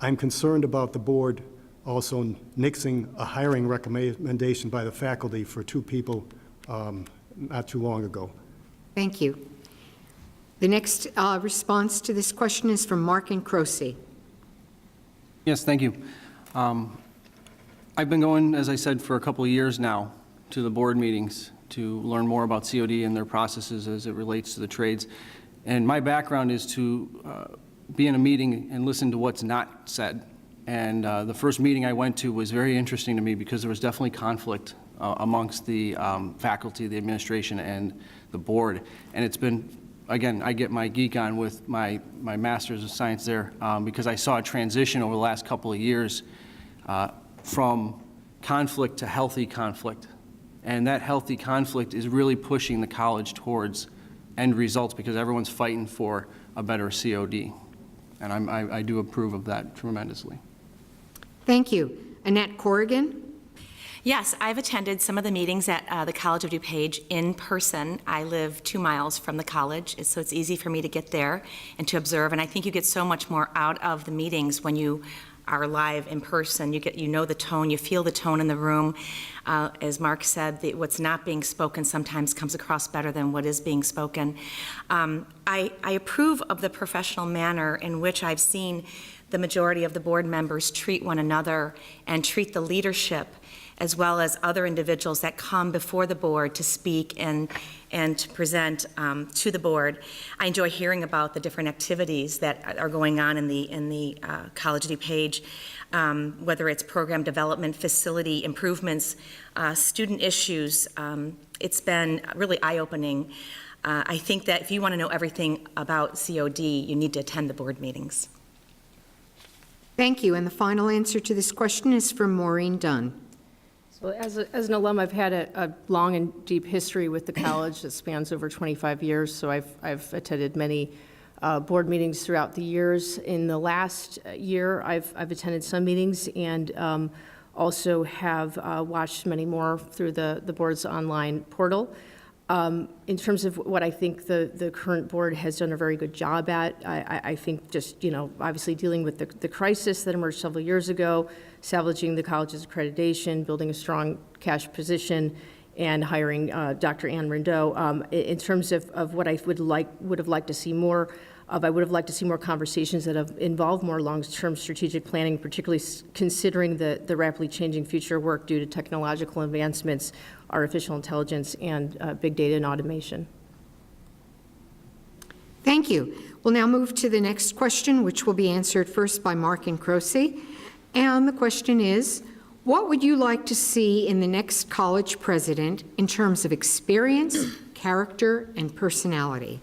I'm concerned about the board also nixing a hiring recommendation by the faculty for 2 people not too long ago. Thank you. The next response to this question is from Mark and Croce. Yes, thank you. I've been going, as I said, for a couple of years now to the board meetings to learn more about COD and their processes as it relates to the trades. And my background is to be in a meeting and listen to what's not said. And the first meeting I went to was very interesting to me because there was definitely conflict amongst the faculty, the administration, and the board. And it's been, again, I get my geek on with my master's of science there because I saw a transition over the last couple of years from conflict to healthy conflict. And that healthy conflict is really pushing the college towards end results because everyone's fighting for a better COD. And I do approve of that tremendously. Thank you. Annette Corrigan. Yes, I've attended some of the meetings at the College of DuPage in person. I live 2 miles from the college, so it's easy for me to get there and to observe. And I think you get so much more out of the meetings when you are live in person. You know the tone, you feel the tone in the room. As Mark said, what's not being spoken sometimes comes across better than what is being spoken. I approve of the professional manner in which I've seen the majority of the board members treat one another and treat the leadership as well as other individuals that come before the board to speak and to present to the board. I enjoy hearing about the different activities that are going on in the College DuPage, whether it's program development, facility improvements, student issues. It's been really eye-opening. I think that if you want to know everything about COD, you need to attend the board meetings. Thank you. And the final answer to this question is from Maureen Dunn. So as an alum, I've had a long and deep history with the college that spans over 25 years, so I've attended many board meetings throughout the years. In the last year, I've attended some meetings and also have watched many more through the board's online portal. In terms of what I think the current board has done a very good job at, I think just, obviously dealing with the crisis that emerged several years ago, salvaging the college's accreditation, building a strong cash position, and hiring Dr. Ann Rindeau. In terms of what I would have liked to see more of, I would have liked to see more conversations that have involved more long-term strategic planning, particularly considering the rapidly changing future of work due to technological advancements, artificial intelligence, and big data and automation. Thank you. We'll now move to the next question, which will be answered first by Mark and Croce. And the question is, what would you like to see in the next college president in terms of experience, character, and personality?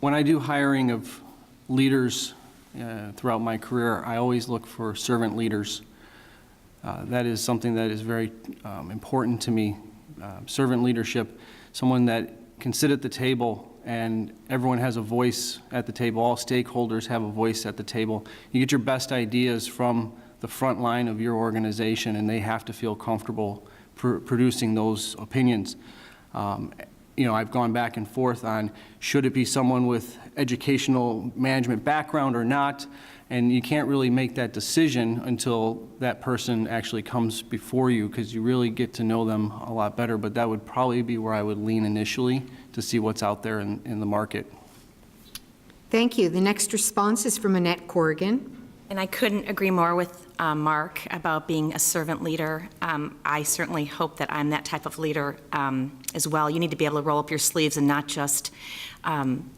When I do hiring of leaders throughout my career, I always look for servant leaders. That is something that is very important to me. Servant leadership, someone that can sit at the table and everyone has a voice at the table. All stakeholders have a voice at the table. You get your best ideas from the front line of your organization, and they have to feel comfortable producing those opinions. I've gone back and forth on should it be someone with educational management background or not, and you can't really make that decision until that person actually comes before you, because you really get to know them a lot better. But that would probably be where I would lean initially to see what's out there in the market. Thank you. The next response is from Annette Corrigan. And I couldn't agree more with Mark about being a servant leader. I certainly hope that I'm that type of leader as well. You need to be able to roll up your sleeves and not just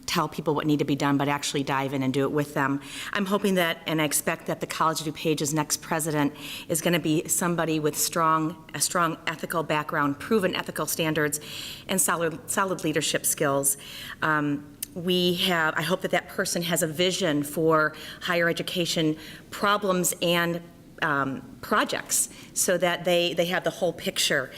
tell people what need to be done, but actually dive in and do it with them. I'm hoping that, and I expect that the College of DuPage's next president is going to be somebody with a strong ethical background, proven ethical standards, and solid leadership skills. I hope that that person has a vision for higher education problems and projects so that they have the whole picture.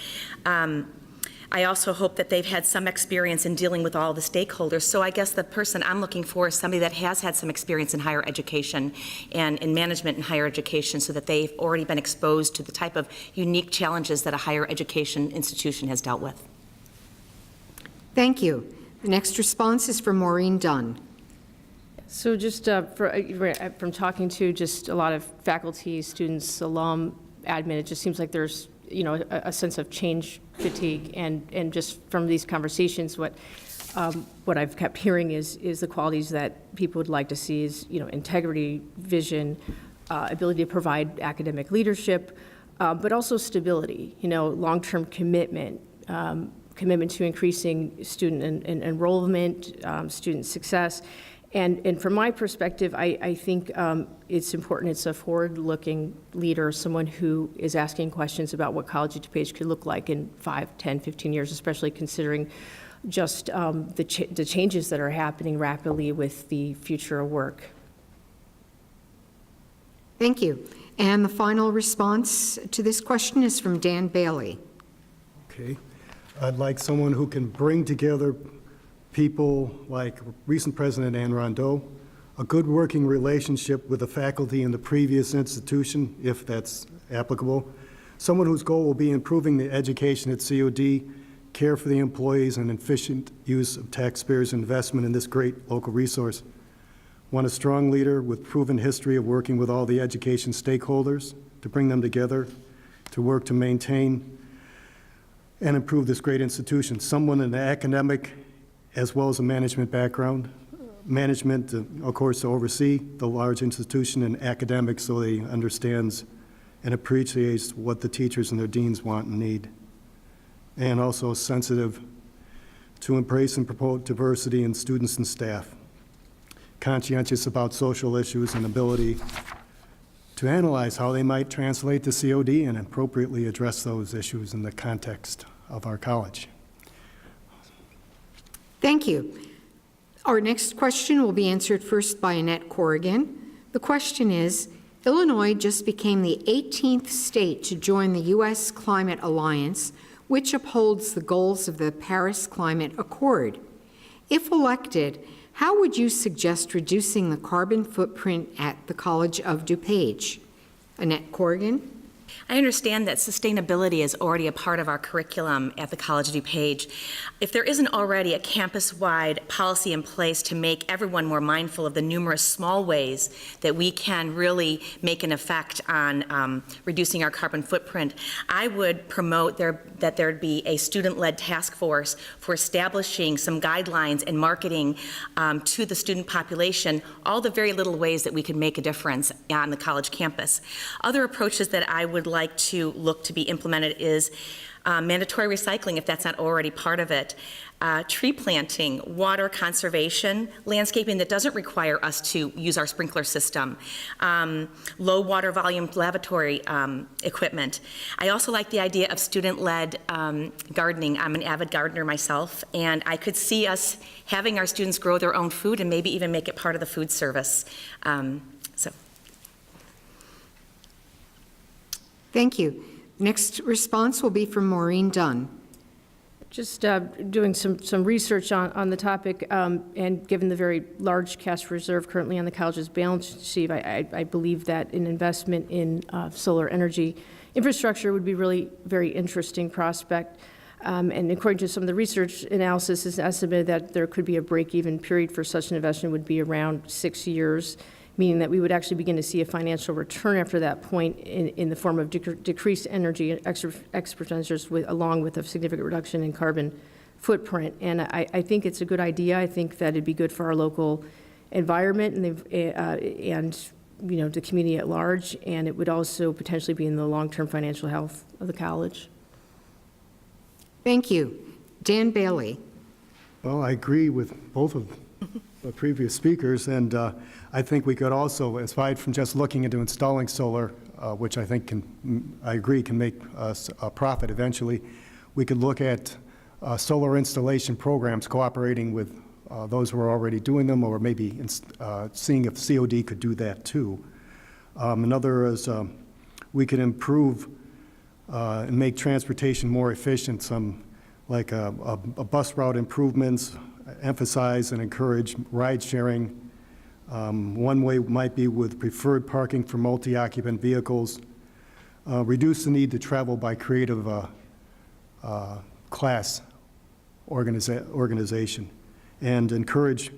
I also hope that they've had some experience in dealing with all the stakeholders. So I guess the person I'm looking for is somebody that has had some experience in higher education and in management in higher education, so that they've already been exposed to the type of unique challenges that a higher education institution has dealt with. Thank you. The next response is from Maureen Dunn. So just from talking to just a lot of faculty, students, alum, admin, it just seems like there's a sense of change fatigue, and just from these conversations, what I've kept hearing is the qualities that people would like to see is integrity, vision, ability to provide academic leadership, but also stability. Long-term commitment. Commitment to increasing student enrollment, student success. And from my perspective, I think it's important it's a forward-looking leader, someone who is asking questions about what College of DuPage could look like in 5, 10, 15 years, especially considering just the changes that are happening rapidly with the future of work. Thank you. And the final response to this question is from Dan Bailey. Okay. I'd like someone who can bring together people like recent President Ann Rindeau, a good working relationship with the faculty in the previous institution, if that's applicable, someone whose goal will be improving the education at COD, care for the employees, and efficient use of taxpayers' investment in this great local resource. Want a strong leader with proven history of working with all the education stakeholders to bring them together to work to maintain and improve this great institution. Someone in an academic as well as a management background, management, of course, to oversee the large institution and academics so they understands and appreciates what the teachers and their deans want and need. And also sensitive to embrace and promote diversity in students and staff. Conscientious about social issues and ability to analyze how they might translate to COD and appropriately address those issues in the context of our college. Thank you. Our next question will be answered first by Annette Corrigan. The question is, Illinois just became the 18th state to join the U.S. Climate Alliance, which upholds the goals of the Paris Climate Accord. If elected, how would you suggest reducing the carbon footprint at the College of DuPage? Annette Corrigan. I understand that sustainability is already a part of our curriculum at the College of DuPage. If there isn't already a campus-wide policy in place to make everyone more mindful of the numerous small ways that we can really make an effect on reducing our carbon footprint, I would promote that there'd be a student-led task force for establishing some guidelines and marketing to the student population, all the very little ways that we could make a difference on the college campus. Other approaches that I would like to look to be implemented is mandatory recycling, if that's not already part of it, tree planting, water conservation, landscaping that doesn't require us to use our sprinkler system, low water volume lavatory equipment. I also like the idea of student-led gardening. I'm an avid gardener myself, and I could see us having our students grow their own food and maybe even make it part of the food service. Thank you. Next response will be from Maureen Dunn. Just doing some research on the topic, and given the very large cash reserve currently on the college's balance sheet, I believe that an investment in solar energy infrastructure would be really very interesting prospect. And according to some of the research analysis, it's estimated that there could be a break-even period for such an investment would be around 6 years, meaning that we would actually begin to see a financial return after that point in the form of decreased energy expenditures along with a significant reduction in carbon footprint. And I think it's a good idea. I think that it'd be good for our local environment and you know, the community at large, and it would also potentially be in the long-term financial health of the college. Thank you. Dan Bailey. Well, I agree with both of the previous speakers, and I think we could also, aside from just looking into installing solar, which I think I agree can make us a profit eventually, we could look at solar installation programs cooperating with those who are already doing them, or maybe seeing if COD could do that too. Another is we could improve and make transportation more efficient, some like a bus route improvements, emphasize and encourage ride sharing. One way might be with preferred parking for multi-occupant vehicles, reduce the need to travel by creative class organization, and encourage,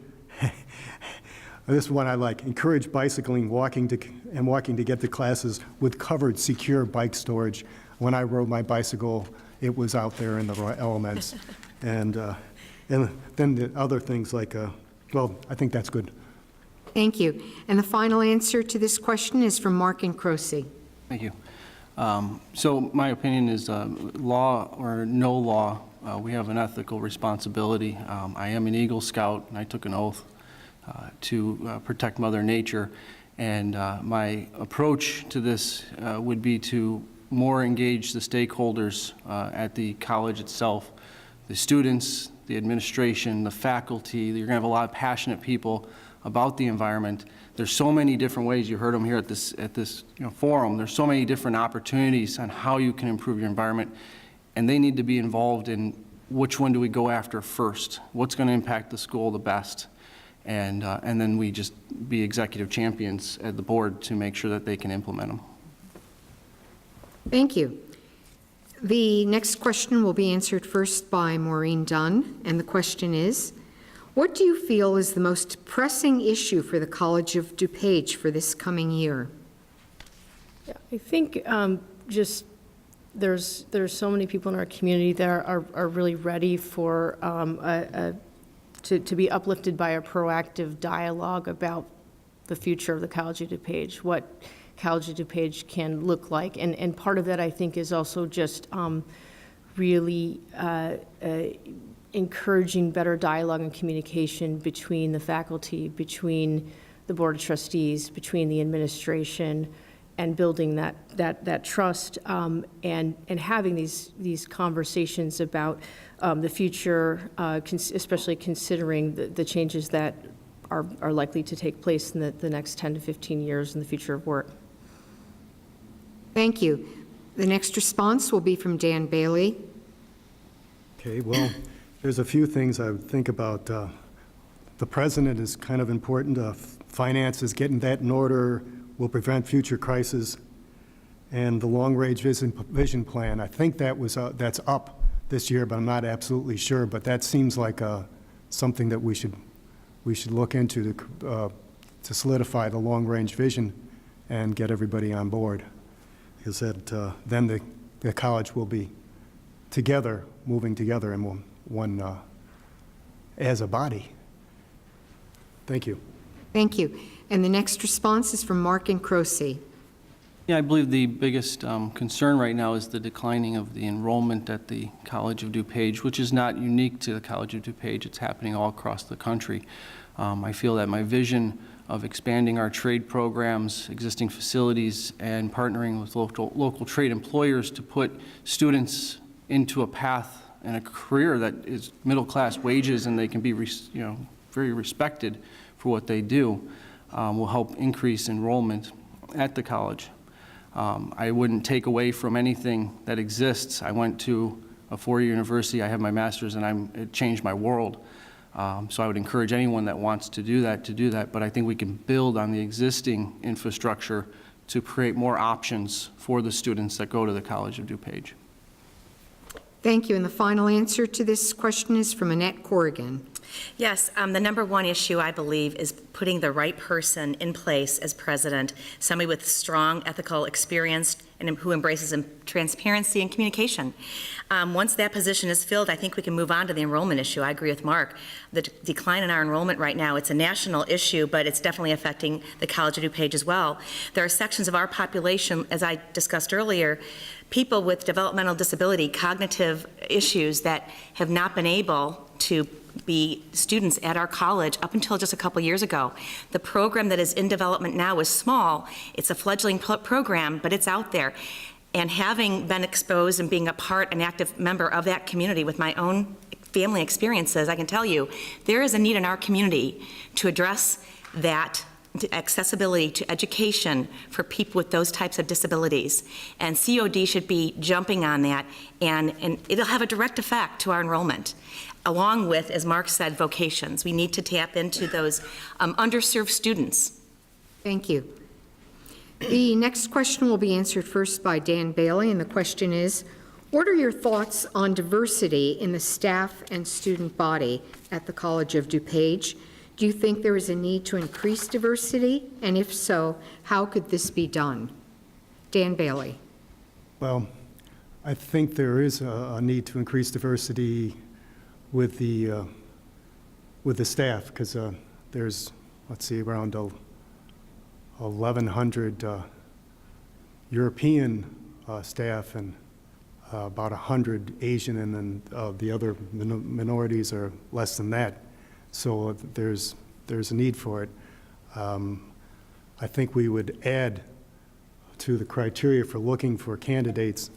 this is one I like, encourage bicycling, walking to get to classes with covered, secure bike storage. When I rode my bicycle, it was out there in the elements. And then the other things like, well, I think that's good. Thank you. And the final answer to this question is from Mark Incrosi. Thank you. So my opinion is law or no law, we have an ethical responsibility. I am an Eagle Scout, and I took an oath to protect Mother Nature. And my approach to this would be to more engage the stakeholders at the college itself, the students, the administration, the faculty. You're going to have a lot of passionate people about the environment. There's so many different ways. You heard them here at this forum. There's so many different opportunities on how you can improve your environment, and they need to be involved in which one do we go after first. What's going to impact the school the best, and then we just be executive champions at the board to make sure that they can implement them. Thank you. The next question will be answered first by Maureen Dunn, and the question is, what do you feel is the most pressing issue for the College of DuPage for this coming year? Yeah, I think just there's so many people in our community that are really ready for a to be uplifted by a proactive dialogue about the future of the College of DuPage, what College of DuPage can look like. And part of that, I think, is also just really encouraging better dialogue and communication between the faculty, between the Board of Trustees, between the administration, and building that trust, and having these conversations about the future, especially considering the changes that are likely to take place in the next 10 to 15 years in the future of work. Thank you. The next response will be from Dan Bailey. Okay, well, there's a few things I would think about. The president is kind of important. Finances, getting that in order will prevent future crises. And the long-range vision plan, I think that's up this year, but I'm not absolutely sure. But that seems like something that we should look into to solidify the long-range vision and get everybody on board. Because then the college will be together, moving together in one as a body. Thank you. Thank you. And the next response is from Mark and Croce. Yeah, I believe the biggest concern right now is the declining of the enrollment at the College of DuPage, which is not unique to the College of DuPage. It's happening all across the country. I feel that my vision of expanding our trade programs, existing facilities, and partnering with local trade employers to put students into a path and a career that is middle-class wages and they can be very respected for what they do will help increase enrollment at the college. I wouldn't take away from anything that exists. I went to a four-year university, I have my master's, and it changed my world. So I would encourage anyone that wants to do that, but I think we can build on the existing infrastructure to create more options for the students that go to the College of DuPage. Thank you. And the final answer to this question is from Annette Corrigan. Yes, the number one issue, I believe, is putting the right person in place as president, somebody with strong ethical experience and who embraces transparency and communication. Once that position is filled, I think we can move on to the enrollment issue. I agree with Mark. The decline in our enrollment right now, it's a national issue, but it's definitely affecting the College of DuPage as well. There are sections of our population, as I discussed earlier, people with developmental disability, cognitive issues that have not been able to be students at our college up until just a couple years ago. The program that is in development now is small. It's a fledgling program, but it's out there. And having been exposed and being an active member of that community with my own family experiences, I can tell you there is a need in our community to address that accessibility to education for people with those types of disabilities. And COD should be jumping on that, and it'll have a direct effect to our enrollment. Along with, as Mark said, vocations. We need to tap into those underserved students. Thank you. The next question will be answered first by Dan Bailey, and the question is, what are your thoughts on diversity in the staff and student body at the College of DuPage? Do you think there is a need to increase diversity? And if so, how could this be done? Dan Bailey. Well, I think there is a need to increase diversity with the staff, because there's, let's see, around 1,100 European staff and about 100 Asian, and then the other minorities are less than that. So there's a need for it. I think we would add to the criteria for looking for candidates,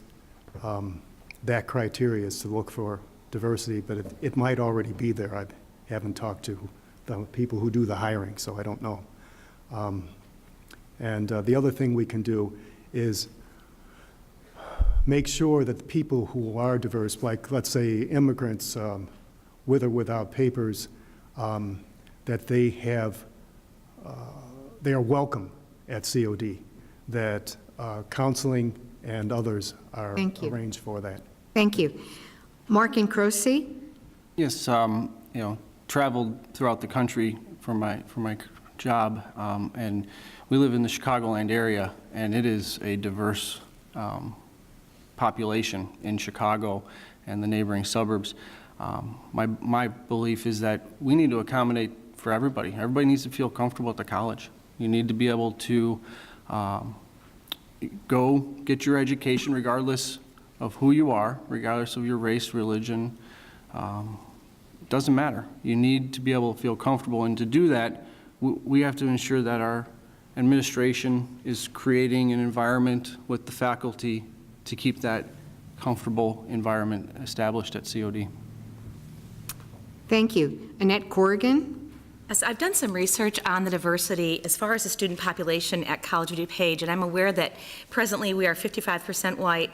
that criteria is to look for diversity, but it might already be there. I haven't talked to the people who do the hiring, so I don't know. And the other thing we can do is make sure that the people who are diverse, like let's say immigrants with or without papers, that they are welcome at COD, that counseling and others are arranged for that. Thank you. Mark and Croce. Yes, traveled throughout the country for my job, and we live in the Chicagoland area, and it is a diverse population in Chicago and the neighboring suburbs. My belief is that we need to accommodate for everybody. Everybody needs to feel comfortable at the college. You need to be able to go get your education regardless of who you are, regardless of your race, religion. Doesn't matter. You need to be able to feel comfortable, and to do that, we have to ensure that our administration is creating an environment with the faculty to keep that comfortable environment established at COD. Thank you. Annette Corrigan? Yes, I've done some research on the diversity as far as the student population at College of DuPage, and I'm aware that presently we are 55% white,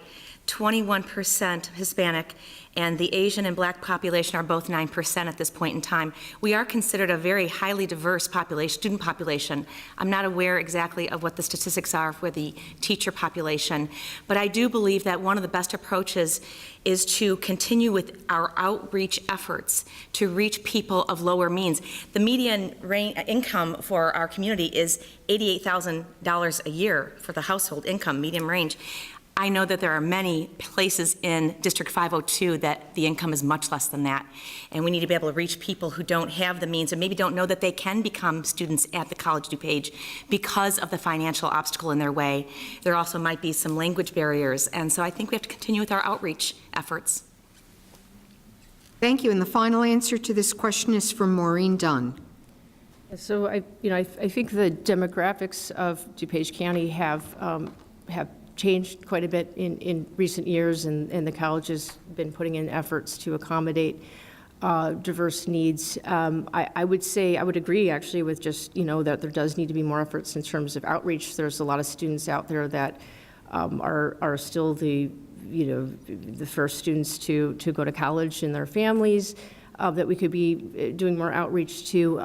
21% Hispanic, and the Asian and Black population are both 9% at this point in time. We are considered a very highly diverse population, student population. I'm not aware exactly of what the statistics are for the teacher population, but I do believe that one of the best approaches is to continue with our outreach efforts to reach people of lower means. The median income for our community is $88,000 a year for the household income, median range. I know that there are many places in District 502 that the income is much less than that, and we need to be able to reach people who don't have the means and maybe don't know that they can become students at the College of DuPage because of the financial obstacle in their way. There also might be some language barriers, and so I think we have to continue with our outreach efforts. Thank you. And the final answer to this question is from Maureen Dunn. So I think the demographics of DuPage County have changed quite a bit in recent years, and the college has been putting in efforts to accommodate diverse needs. I would say, I would agree actually with just, that there does need to be more efforts in terms of outreach. There's a lot of students out there that are still the first students to go to college in their families, that we could be doing more outreach to.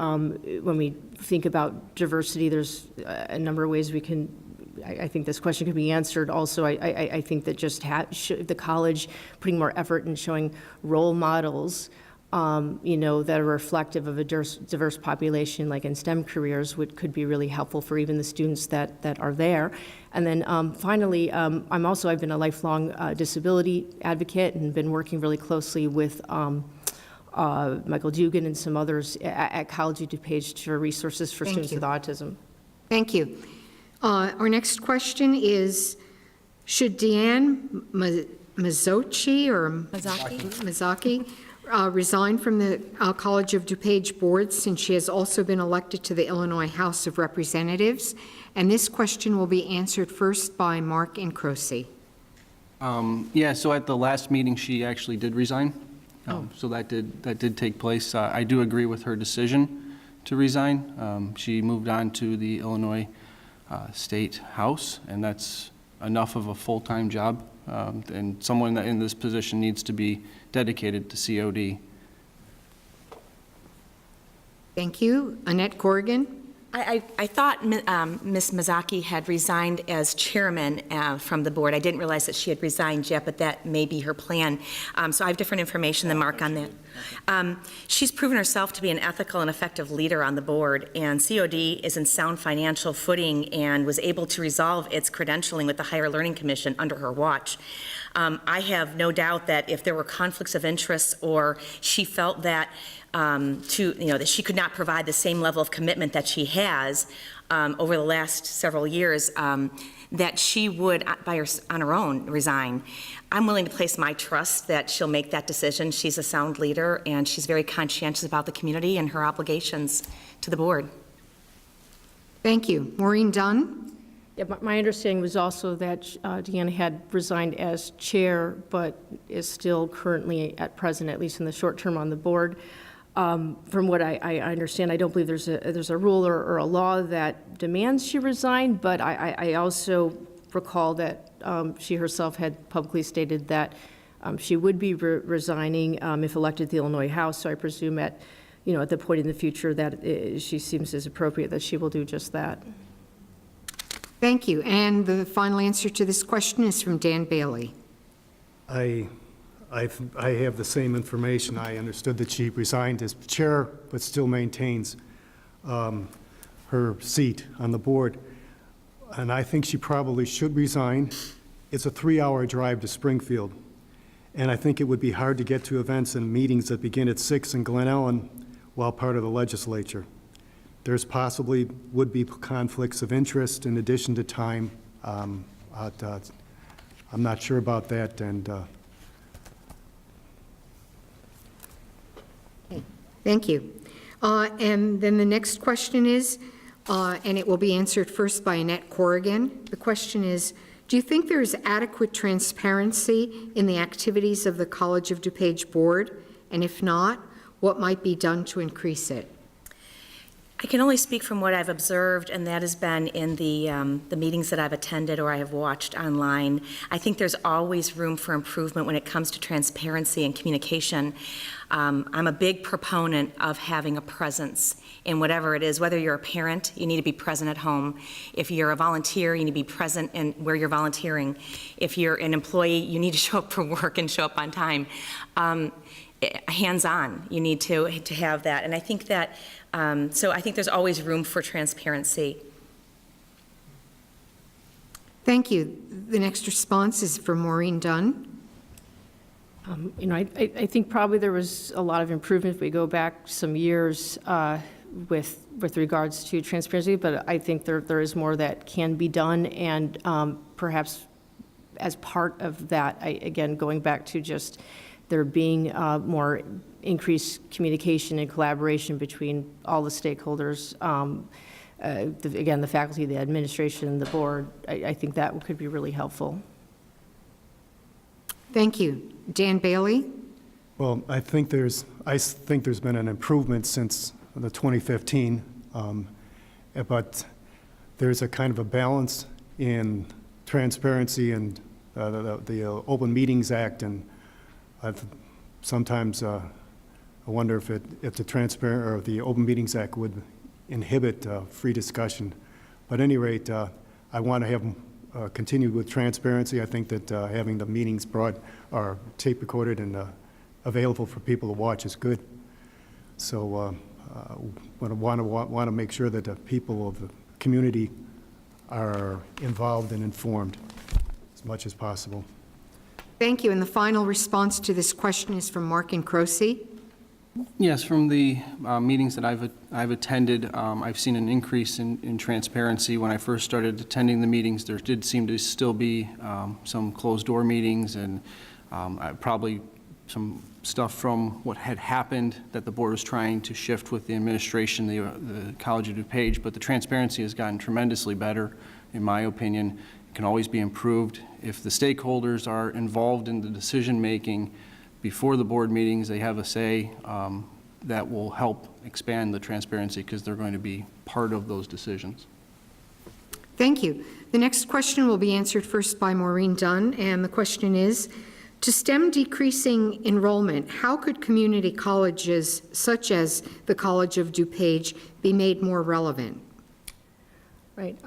When we think about diversity, there's a number of ways we can, I think this question could be answered. Also, I think that just the college putting more effort in showing role models, that are reflective of a diverse population, like in STEM careers, could be really helpful for even the students that are there. And then finally, I've been a lifelong disability advocate and been working really closely with Michael Dugan and some others at College of DuPage for resources for students with autism. Thank you. Our next question is, should Deanne Mazzocchi resign from the College of DuPage board, since she has also been elected to the Illinois House of Representatives? And this question will be answered first by Mark Incrosi. Yeah, so at the last meeting, she actually did resign. So that did take place. I do agree with her decision to resign. She moved on to the Illinois State House, and that's enough of a full-time job, and someone that in this position needs to be dedicated to COD. Thank you. Annette Corrigan. I thought Ms. Mazzocchi had resigned as chairman from the board. I didn't realize that she had resigned yet, but that may be her plan. So I have different information than Mark on that. She's proven herself to be an ethical and effective leader on the board, and COD is in sound financial footing and was able to resolve its credentialing with the Higher Learning Commission under her watch. I have no doubt that if there were conflicts of interest, or she felt that that she could not provide the same level of commitment that she has over the last several years, that she would, on her own, resign. I'm willing to place my trust that she'll make that decision. She's a sound leader, and she's very conscientious about the community and her obligations to the board. Thank you. Maureen Dunn. Yeah, my understanding was also that Deanna had resigned as chair, but is still currently at present, at least in the short term, on the board. From what I understand, I don't believe there's a rule or a law that demands she resign, but I also recall that she herself had publicly stated that she would be resigning if elected to the Illinois House. So I presume at the point in the future that she seems as appropriate that she will do just that. Thank you. And the final answer to this question is from Dan Bailey. I have the same information. I understood that she resigned as chair, but still maintains her seat on the board. And I think she probably should resign. It's a 3-hour drive to Springfield. And I think it would be hard to get to events and meetings that begin at 6 in Glen Ellen while part of the legislature. There's possibly would be conflicts of interest in addition to time. I'm not sure about that, and Thank you. And then the next question is, and it will be answered first by Annette Corrigan. The question is, do you think there is adequate transparency in the activities of the College of DuPage Board? And if not, what might be done to increase it? I can only speak from what I've observed, and that has been in the meetings that I've attended or I have watched online. I think there's always room for improvement when it comes to transparency and communication. I'm a big proponent of having a presence in whatever it is. Whether you're a parent, you need to be present at home. If you're a volunteer, you need to be present in where you're volunteering. If you're an employee, you need to show up for work and show up on time. Hands-on, you need to have that. And I think that, so I think there's always room for transparency. Thank you. The next response is from Maureen Dunn. I think probably there was a lot of improvement if we go back some years with regards to transparency, but I think there is more that can be done, and perhaps as part of that, again, going back to just there being more increased communication and collaboration between all the stakeholders, again, the faculty, the administration, the board, I think that could be really helpful. Thank you. Dan Bailey? well, I think there's been an improvement since the 2015, but there's a kind of a balance in transparency and the Open Meetings Act, and sometimes I wonder if the Open Meetings Act would inhibit free discussion. But at any rate, I want to have continued with transparency. I think that having the meetings brought or tape recorded and available for people to watch is good. So I want to make sure that the people of the community are involved and informed as much as possible. Thank you. And the final response to this question is from Mark Incrosi. Yes, from the meetings that I've attended, I've seen an increase in transparency. When I first started attending the meetings, there did seem to still be some closed-door meetings and probably some stuff from what had happened that the board was trying to shift with the administration, the College of DuPage, but the transparency has gotten tremendously better, in my opinion. It can always be improved. If the stakeholders are involved in the decision-making before the board meetings, they have a say, that will help expand the transparency because they're going to be part of those decisions. Thank you. The next question will be answered first by Maureen Dunn, and the question is, to stem decreasing enrollment, how could community colleges such as the College of DuPage be made more relevant? Right.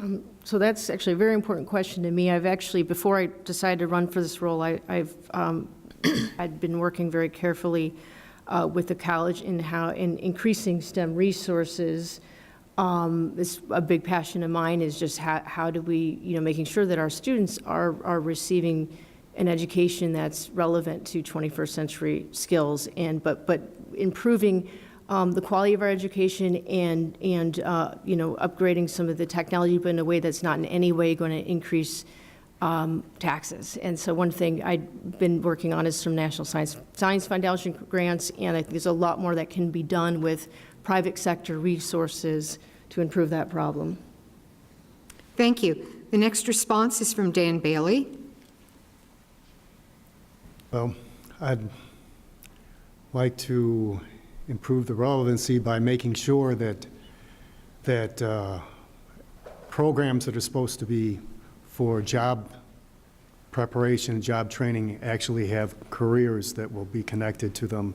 So that's actually a very important question to me. I've actually, before I decided to run for this role, I'd been working very carefully with the college in increasing STEM resources. It's a big passion of mine is just how do we, making sure that our students are receiving an education that's relevant to 21st century skills, but improving the quality of our education and upgrading some of the technology, but in a way that's not in any way going to increase taxes. And so one thing I've been working on is some National Science Foundation grants, and I think there's a lot more that can be done with private sector resources to improve that problem. Thank you. The next response is from Dan Bailey. Well, I'd like to improve the relevancy by making sure that programs that are supposed to be for job preparation, job training, actually have careers that will be connected to them,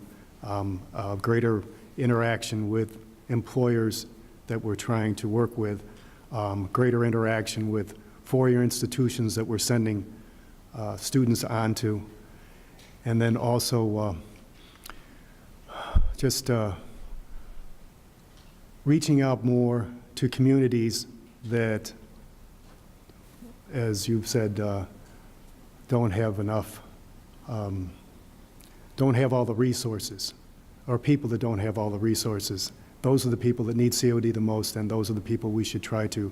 greater interaction with employers that we're trying to work with, greater interaction with four-year institutions that we're sending students onto, and then also just reaching out more to communities that, as you've said, don't have enough don't have all the resources, or people that don't have all the resources. Those are the people that need COD the most, and those are the people we should try to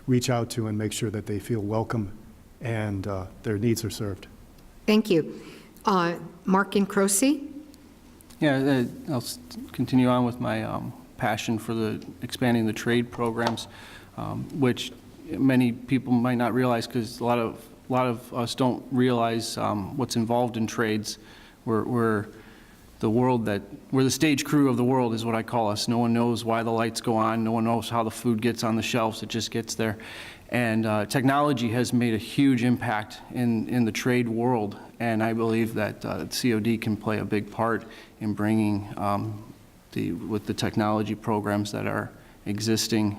reach out to and make sure that they feel welcome and their needs are served. Thank you. Mark Incrosi? Yeah, I'll continue on with my passion for expanding the trade programs, which many people might not realize, because a lot of us don't realize what's involved in trades. We're the stage crew of the world is what I call us. No one knows why the lights go on. No one knows how the food gets on the shelves. It just gets there. And technology has made a huge impact in the trade world, and I believe that COD can play a big part in bringing, with the technology programs that are existing,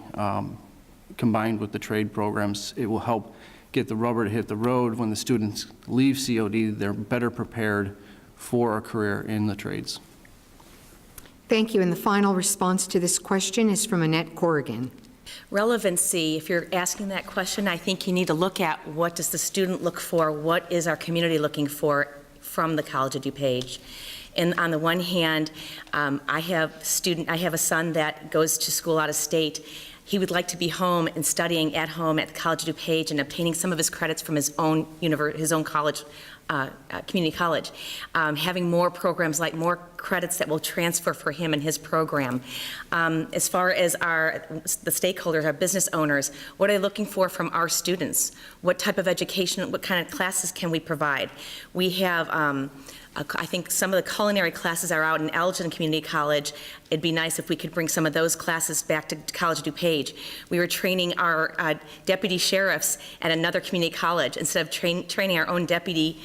combined with the trade programs, it will help get the rubber to hit the road. When the students leave COD, they're better prepared for a career in the trades. Thank you. And the final response to this question is from Annette Corrigan. Relevancy, if you're asking that question, I think you need to look at what does the student look for, what is our community looking for from the College of DuPage. And on the one hand, I have a son that goes to school out of state. He would like to be home and studying at home at the College of DuPage and obtaining some of his credits from his own college, community college, having more programs like more credits that will transfer for him and his program. As far as the stakeholders, our business owners, what are they looking for from our students? What type of education, what kind of classes can we provide? We have I think some of the culinary classes are out in Elgin Community College. It'd be nice if we could bring some of those classes back to College of DuPage. We were training our deputy sheriffs at another community college instead of training our own deputy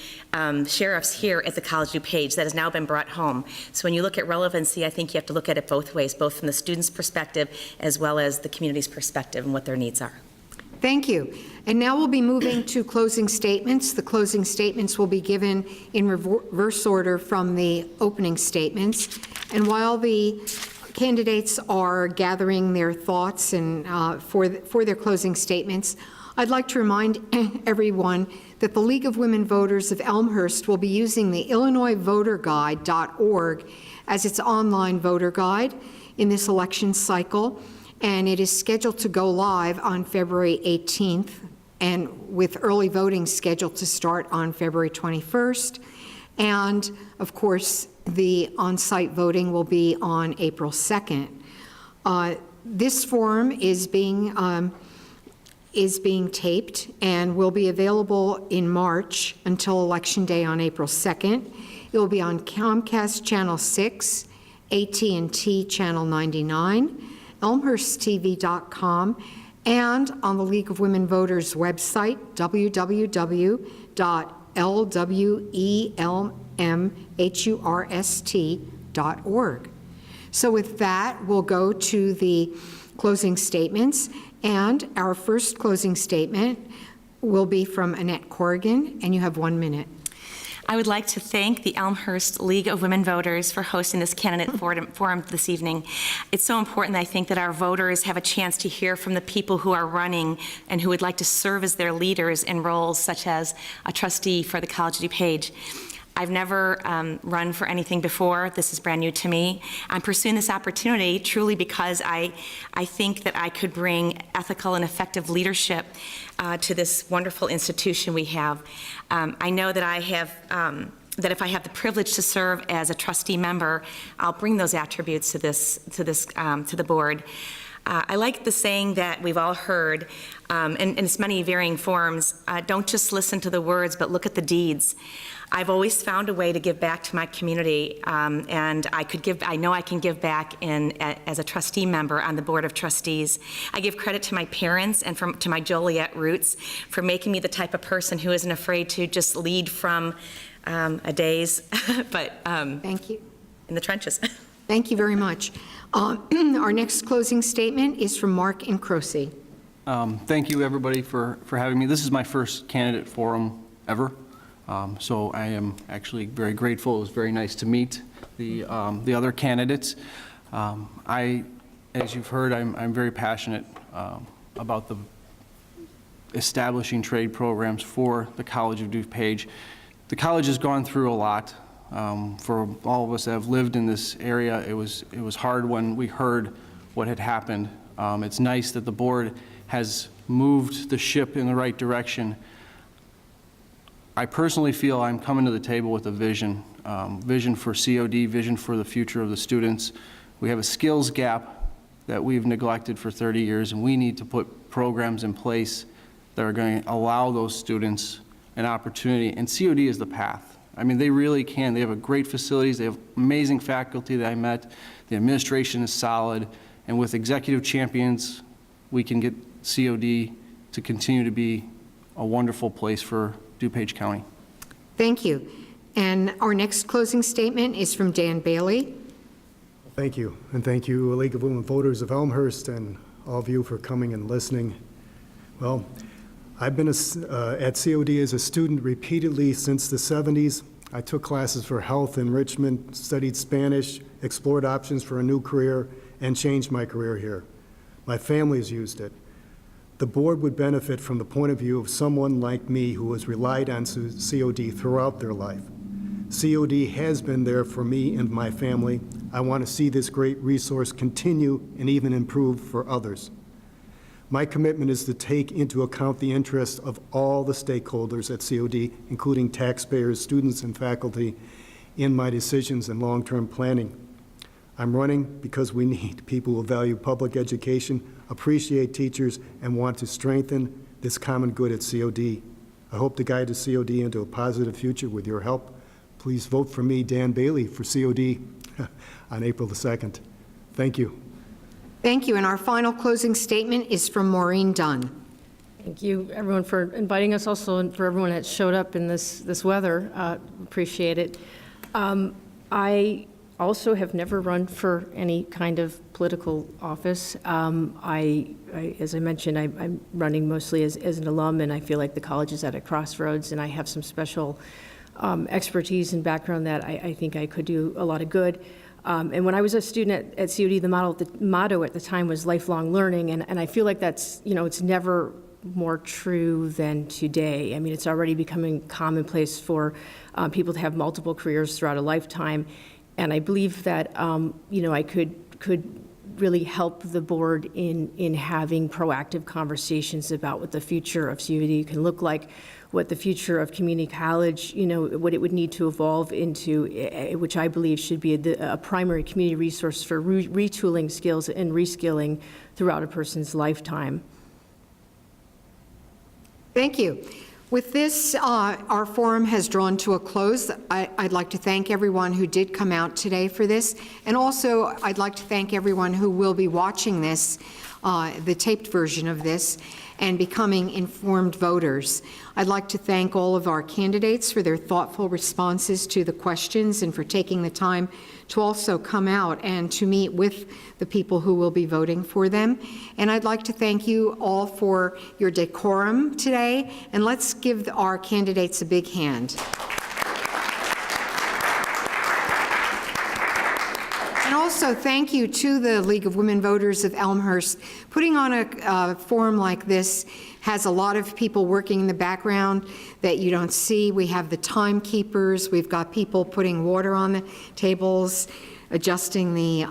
sheriffs here at the College of DuPage. That has now been brought home. So when you look at relevancy, I think you have to look at it both ways, both from the student's perspective as well as the community's perspective and what their needs are. Thank you. And now we'll be moving to closing statements. The closing statements will be given in reverse order from the opening statements. And while the candidates are gathering their thoughts and for their closing statements, I'd like to remind everyone that the League of Women Voters of Elmhurst will be using the IllinoisVoterGuide.org as its online voter guide in this election cycle. And it is scheduled to go live on February 18th, and with early voting scheduled to start on February 21st. And, of course, the on-site voting will be on April 2nd. This forum is being taped and will be available in March until Election Day on April 2nd. It will be on Comcast Channel 6, AT&T Channel 99, elmhursttv.com, and on the League of Women Voters website, www.lwelmhurst.org. So with that, we'll go to the closing statements, and our first closing statement will be from Annette Corrigan, and you have 1 minute. I would like to thank the Elmhurst League of Women Voters for hosting this candidate forum this evening. It's so important, I think, that our voters have a chance to hear from the people who are running and who would like to serve as their leaders in roles such as a trustee for the College of DuPage. I've never run for anything before. This is brand new to me. I'm pursuing this opportunity truly because I think that I could bring ethical and effective leadership to this wonderful institution we have. I know that that if I have the privilege to serve as a trustee member, I'll bring those attributes to the board. I like the saying that we've all heard, in its many varying forms, don't just listen to the words, but look at the deeds. I've always found a way to give back to my community, and I know I can give back as a trustee member on the Board of Trustees. I give credit to my parents and to my Joliet roots for making me the type of person who isn't afraid to just lead from a daze, but Thank you. in the trenches. Thank you very much. Our next closing statement is from Mark Incrosi. Thank you, everybody, for having me. This is my first candidate forum ever. So I am actually very grateful. It was very nice to meet the other candidates. As you've heard, I'm very passionate about the establishing trade programs for the College of DuPage. The college has gone through a lot For all of us that have lived in this area, it was hard when we heard what had happened. It's nice that the board has moved the ship in the right direction. I personally feel I'm coming to the table with a vision, vision for COD, vision for the future of the students. We have a skills gap that we've neglected for 30 years, and we need to put programs in place that are going to allow those students an opportunity, and COD is the path. I mean, they really can. They have a great facilities. They have amazing faculty that I met. The administration is solid, and with executive champions, we can get COD to continue to be a wonderful place for DuPage County. Thank you. And our next closing statement is from Dan Bailey. Thank you, and thank you, League of Women Voters of Elmhurst, and all of you for coming and listening. Well, I've been at COD as a student repeatedly since the 70s. I took classes for health enrichment, studied Spanish, explored options for a new career, and changed my career here. My family's used it. The board would benefit from the point of view of someone like me who has relied on COD throughout their life. COD has been there for me and my family. I want to see this great resource continue and even improve for others. My commitment is to take into account the interests of all the stakeholders at COD, including taxpayers, students, and faculty, in my decisions and long-term planning. I'm running because we need people who value public education, appreciate teachers, and want to strengthen this common good at COD. I hope to guide the COD into a positive future with your help. Please vote for me, Dan Bailey, for COD on April the 2nd. Thank you. Thank you. And our final closing statement is from Maureen Dunn. Thank you, everyone, for inviting us also, and for everyone that showed up in this weather. Appreciate it. I also have never run for any kind of political office. As I mentioned, I'm running mostly as an alum, and I feel like the college is at a crossroads, and I have some special expertise and background that I think I could do a lot of good. And when I was a student at COD, the motto at the time was lifelong learning, and I feel like that's, it's never more true than today. I mean, it's already becoming commonplace for people to have multiple careers throughout a lifetime, and I believe that, I could really help the board in having proactive conversations about what the future of COD can look like, what the future of community college, what it would need to evolve into, which I believe should be a primary community resource for retooling skills and reskilling throughout a person's lifetime. Thank you. With this, our forum has drawn to a close. I'd like to thank everyone who did come out today for this, and also I'd like to thank everyone who will be watching this, the taped version of this, and becoming informed voters. I'd like to thank all of our candidates for their thoughtful responses to the questions and for taking the time to also come out and to meet with the people who will be voting for them. And I'd like to thank you all for your decorum today, and let's give our candidates a big hand. And also thank you to the League of Women Voters of Elmhurst. Putting on a forum like this has a lot of people working in the background that you don't see. We have the timekeepers, we've got people putting water on the tables, adjusting the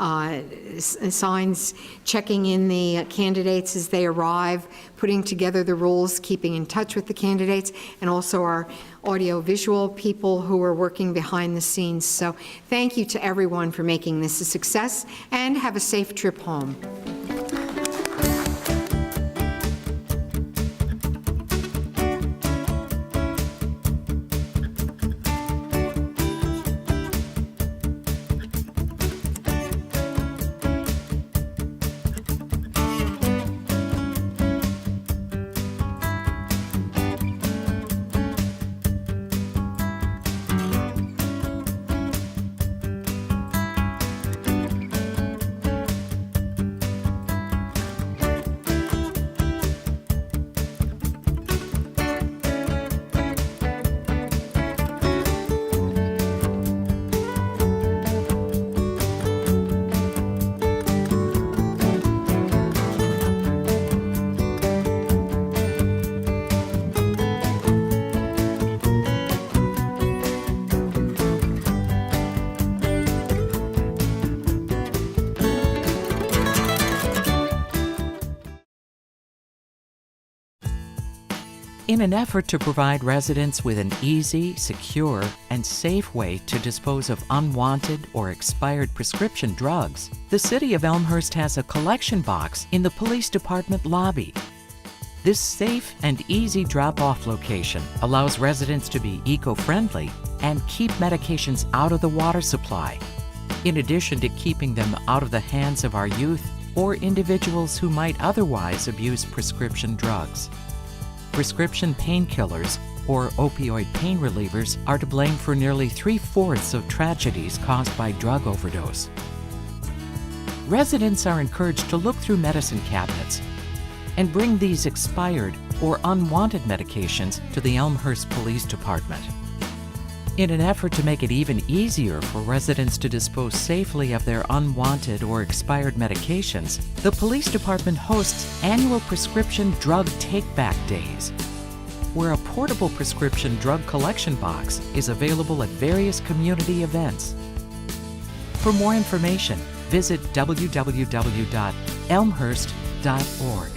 signs, checking in the candidates as they arrive, putting together the rules, keeping in touch with the candidates, and also our audio-visual people who are working behind the scenes. So thank you to everyone for making this a success, and have a safe trip home. In an effort to provide residents with an easy, secure, and safe way to dispose of unwanted or expired prescription drugs, the City of Elmhurst has a collection box in the Police Department lobby. This safe and easy drop-off location allows residents to be eco-friendly and keep medications out of the water supply, in addition to keeping them out of the hands of our youth or individuals who might otherwise abuse prescription drugs. Prescription painkillers, or opioid pain relievers, are to blame for nearly 3/4 of tragedies caused by drug overdose. Residents are encouraged to look through medicine cabinets and bring these expired or unwanted medications to the Elmhurst Police Department. In an effort to make it even easier for residents to dispose safely of their unwanted or expired medications, the police department hosts annual prescription drug take-back days, where a portable prescription drug collection box is available at various community events. For more information, visit www.elmhurst.org.